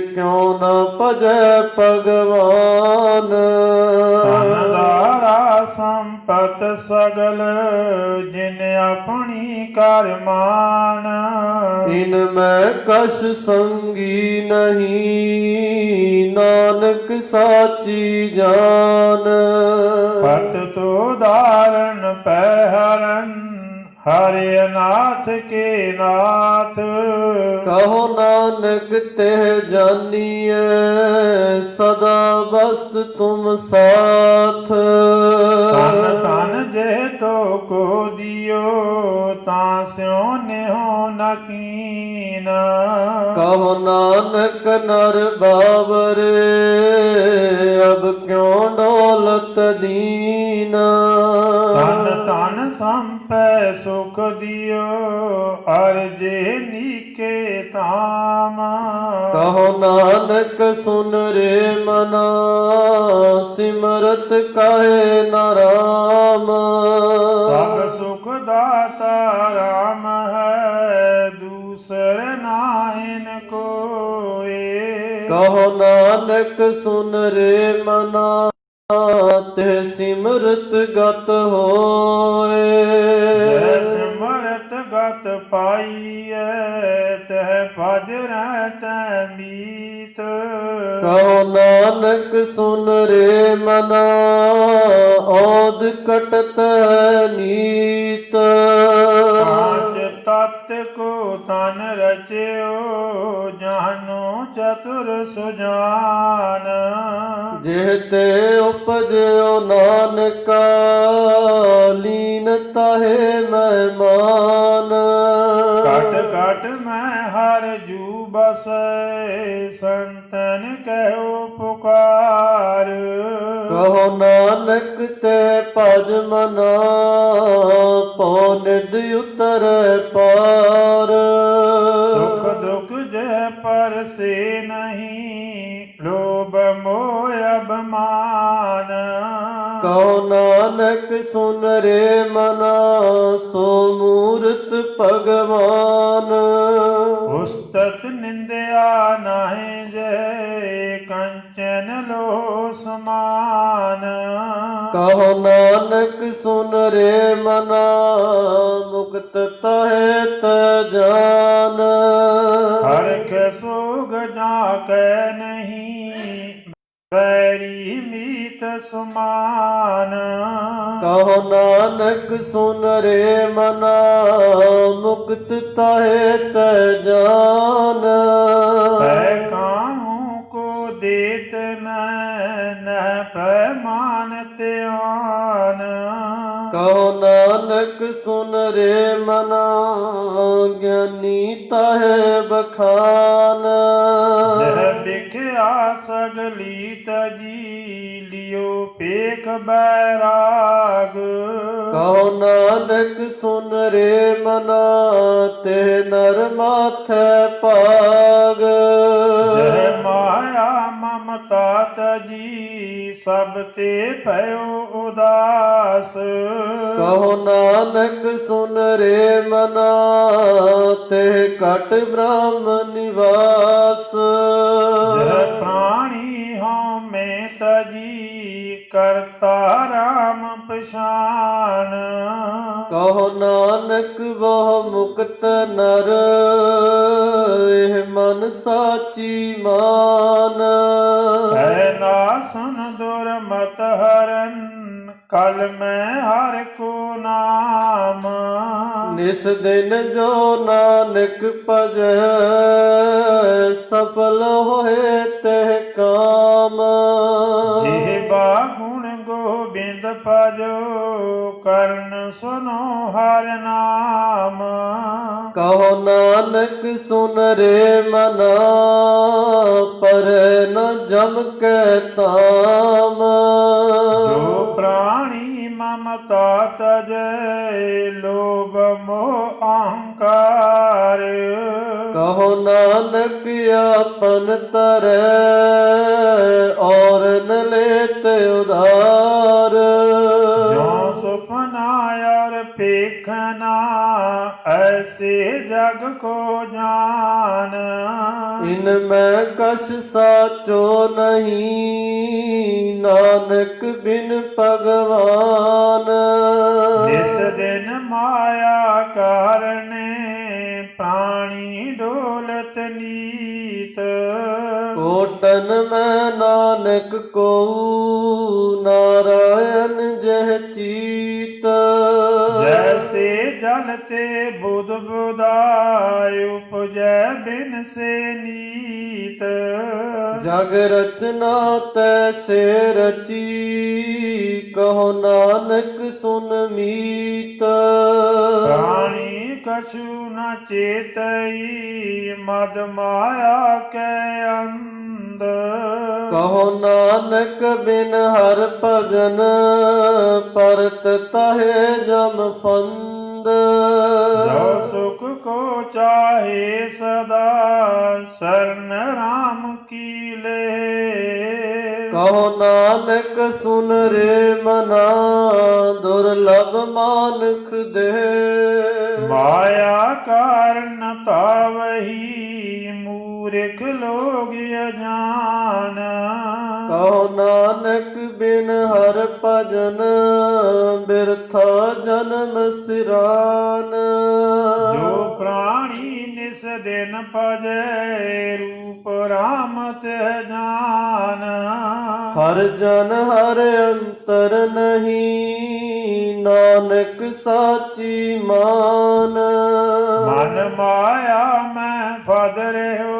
ਕਿਉ ਨਾ ਭਜੈ ਭਗਵਾਨ ਧਨ ਦਾਰਾ ਸੰਪਤ ਸਗਲ ਜਿਨ ਆਪਣੀ ਕਰ ਮਾਨ ਇਨ ਮੈਂ ਕਛ ਸੰਗੀ ਨਹੀਂ ਨਾਨਕ ਸਾਚੀ ਜਾਨ ਪਤ ਤੋ ਧਾਰਨ ਪੈ ਹਰਨ ਹਰਿ ਅਨਾਥ ਕੇ ਨਾਥ ਕਹੋ ਨਾਨਕ ਤੇ ਜਾਨੀਐ ਸਦਾ ਬਸਤ ਤੁਮ ਸਾਥ ਤਨ ਤਨ ਜੇ ਤੋ ਕੋ ਦਿਓ ਤਾਂ ਸਿਉ ਨਿਹੋ ਨਕੀਨ ਕਹੋ ਨਾਨਕ ਨਰ ਬਾਵਰੇ ਅਬ ਕਿਉ ਡੋਲਤ ਦੀਨ ਤਨ ਤਨ ਸੰਪੈ ਸੁਖ ਦਿਓ ਅਰਜੇ ਨੀਕੇ ਤਾਮ ਕਹੋ ਨਾਨਕ ਸੁਨ ਰੇ ਮਨਾ ਸਿਮਰਤ ਕਾਹੇ ਨ ਰਾਮ ਸਭ ਸੁਖ ਦਾਤਾ ਰਾਮ ਹੈ ਦੂਸਰ ਨਾਇਨ ਕੋਏ ਕਹੋ ਨਾਨਕ ਸੁਨ ਰੇ ਮਨਾ ਤੇ ਸਿਮਰਤ ਗਤ ਹੋਏ ਜੈ ਸਿਮਰਤ ਗਤ ਪਾਈਐ ਤਹਿ ਭਜ ਰਹਿ ਮੀਤ ਕਹੋ ਨਾਨਕ ਸੁਨ ਰੇ ਮਨਾ ਔਦ ਕਟਤ ਹੈ ਨੀਤ ਪਾਂਚ ਤਤ ਕੋ ਤਨ ਰਚਿਓ ਜਾਨੋ ਚਤੁਰ ਸੁਜਾਨ ਜਿਹ ਤੇ ਉਪਜਿਓ ਨਾਨਕਾ ਲੀਨ ਤਾਹੇ ਮਹਿਮਾਨ ਕਟ ਕਟ ਮੈਂ ਹਰ ਜੂ ਬਸੈ ਸੰਤਨ ਕਹਿਓ ਪੁਕਾਰ ਕਹੋ ਨਾਨਕ ਤੇ ਭਜ ਮਨਾ ਪਉ ਨਿਧ ਉਤਰੈ ਪਾਰ ਸੁਖ ਦੁਖ ਜਹ ਪਰਸੇ ਨਹੀਂ ਲੋਭ ਮੋਹ ਅਭਮਾਨ ਕਹੋ ਨਾਨਕ ਸੁਨ ਰੇ ਮਨਾ ਸੋ ਮੂਰਤ ਭਗਵਾਨ ਉਸਤਤ ਨਿੰਦਿਆ ਨਾਹਿ ਜੈ ਕੰਚਨ ਲੋ ਸਮਾਨ ਕਹੋ ਨਾਨਕ ਸੁਨ ਰੇ ਮਨਾ ਮੁਕਤ ਤਹਿ ਤ ਜਾਨ ਹਰਖ ਸੋਗ ਜਾ ਕੈ ਨਹੀਂ ਬੈਰੀ ਮੀਤ ਸੁਮਾਨ ਕਹੋ ਨਾਨਕ ਸੁਨ ਰੇ ਮਨਾ ਮੁਕਤ ਤਹਿ ਤ ਜਾਨ ਪੈ ਕਾਹੂ ਕੋ ਦੇਤ ਨਹਿ ਪੈ ਮਾਨ ਧਿਆਨ ਕਹੋ ਨਾਨਕ ਸੁਨ ਰੇ ਮਨਾ ਗਿਆਨੀ ਤਹਿ ਬਖਾਨ ਜਹ ਵਿਖਿਆ ਸਗਲੀ ਤਜੀ ਲਿਓ ਪੇਖ ਬੈਰਾਗ ਕਹੋ ਨਾਨਕ ਸੁਨ ਰੇ ਮਨਾ ਤੇ ਨਰ ਮਾਥੈ ਭਾਗ ਜਹ ਮਾਇਆ ਮਮਤਾ ਤਜੀ ਸਭ ਤੇ ਭਇਓ ਉਦਾਸ ਕਹੋ ਨਾਨਕ ਸੁਨ ਰੇ ਮਨਾ ਤੇ ਕਟ ਬ੍ਰਹਮ ਨਿਵਾਸ ਜਹ ਪ੍ਰਾਣੀ ਹਉ ਮੈਂ ਤਜੀ ਕਰਤਾ ਰਾਮ ਪਛਾਨ ਕਹੋ ਨਾਨਕ ਬਹੁ ਮੁਕਤ ਨਰ ਇਹ ਮਨ ਸਾਚੀ ਮਾਨ ਹੈ ਨਾ ਸੁਨ ਦੁਰਮਤ ਹਰਨ कल मैं हर को नाम। निस दिन जो नानक भजै सफल होए तह काम। जिह्वा गुण गोबिंद भजो कर्ण सुनो हर नाम। कहो नानक सुन रे मना पर न जम के ताम। जो प्राणी ममता तजै लोभ मोह अहंकार। कहो नानक अपन तरह और न लेत उधार। जो सुपना और पेखना ऐसे जग को जान। इनमें कस साचो नहीं नानक बिन भगवान। निस दिन माया कारणे प्राणी डोलत नीत। कोटन में नानक को नारायण जह चीत। जैसे जलते बुध बुदाय उपजै बिन से नीत। जग रचना तैसे रची कहो नानक सुन मीत। प्राणी कछु न चेतई मद माया के अंध। कहो नानक बिन हर भजन परत तहे जम फंद। जो सुख को चाहे सदा शरण राम की ले। कहो नानक सुन रे मना दुर्लभ मानुख दे। माया कारण तावही मूर्ख लोग अजान। कहो नानक बिन हर भजन बिरथा जन्म सिरान। जो प्राणी निस दिन भजै रूप राम ते जान। हर जन हर अंतर नहीं नानक साची मान। मन माया में फद रहो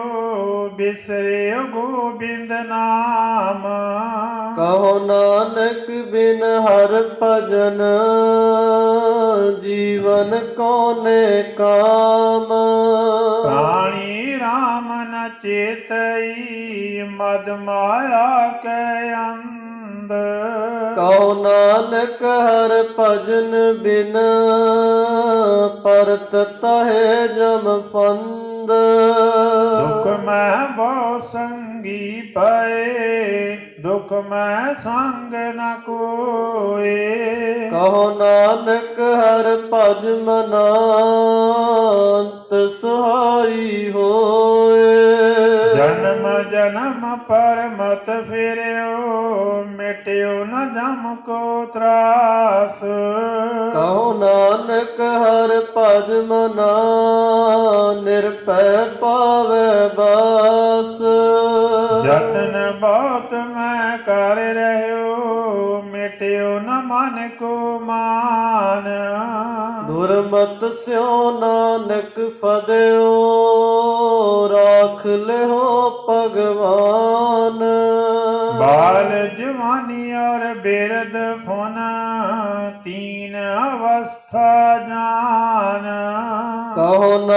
बिसरे गोबिंद नाम। कहो नानक बिन हर भजन जीवन कोने काम। प्राणी राम न चेतई मद माया के अंध। कहो नानक हर भजन बिन परत तहे जम फंद। सुख में बहु संगी पाए दुख में संग न कोए। कहो नानक हर भज मनांत सहाई होए। जन्म जन्म पर मत फिर्यो मिट्यो न जम को त्रास। कहो नानक हर भज मना निरपै पावे बास। जतन बहुत मैं कर रहो मिट्यो न मन को मान। दुर्मत स्यो नानक फदयो राख लेहो भगवान। बाल जवानी और बिरद फुन तीन अवस्था जान। कहो ना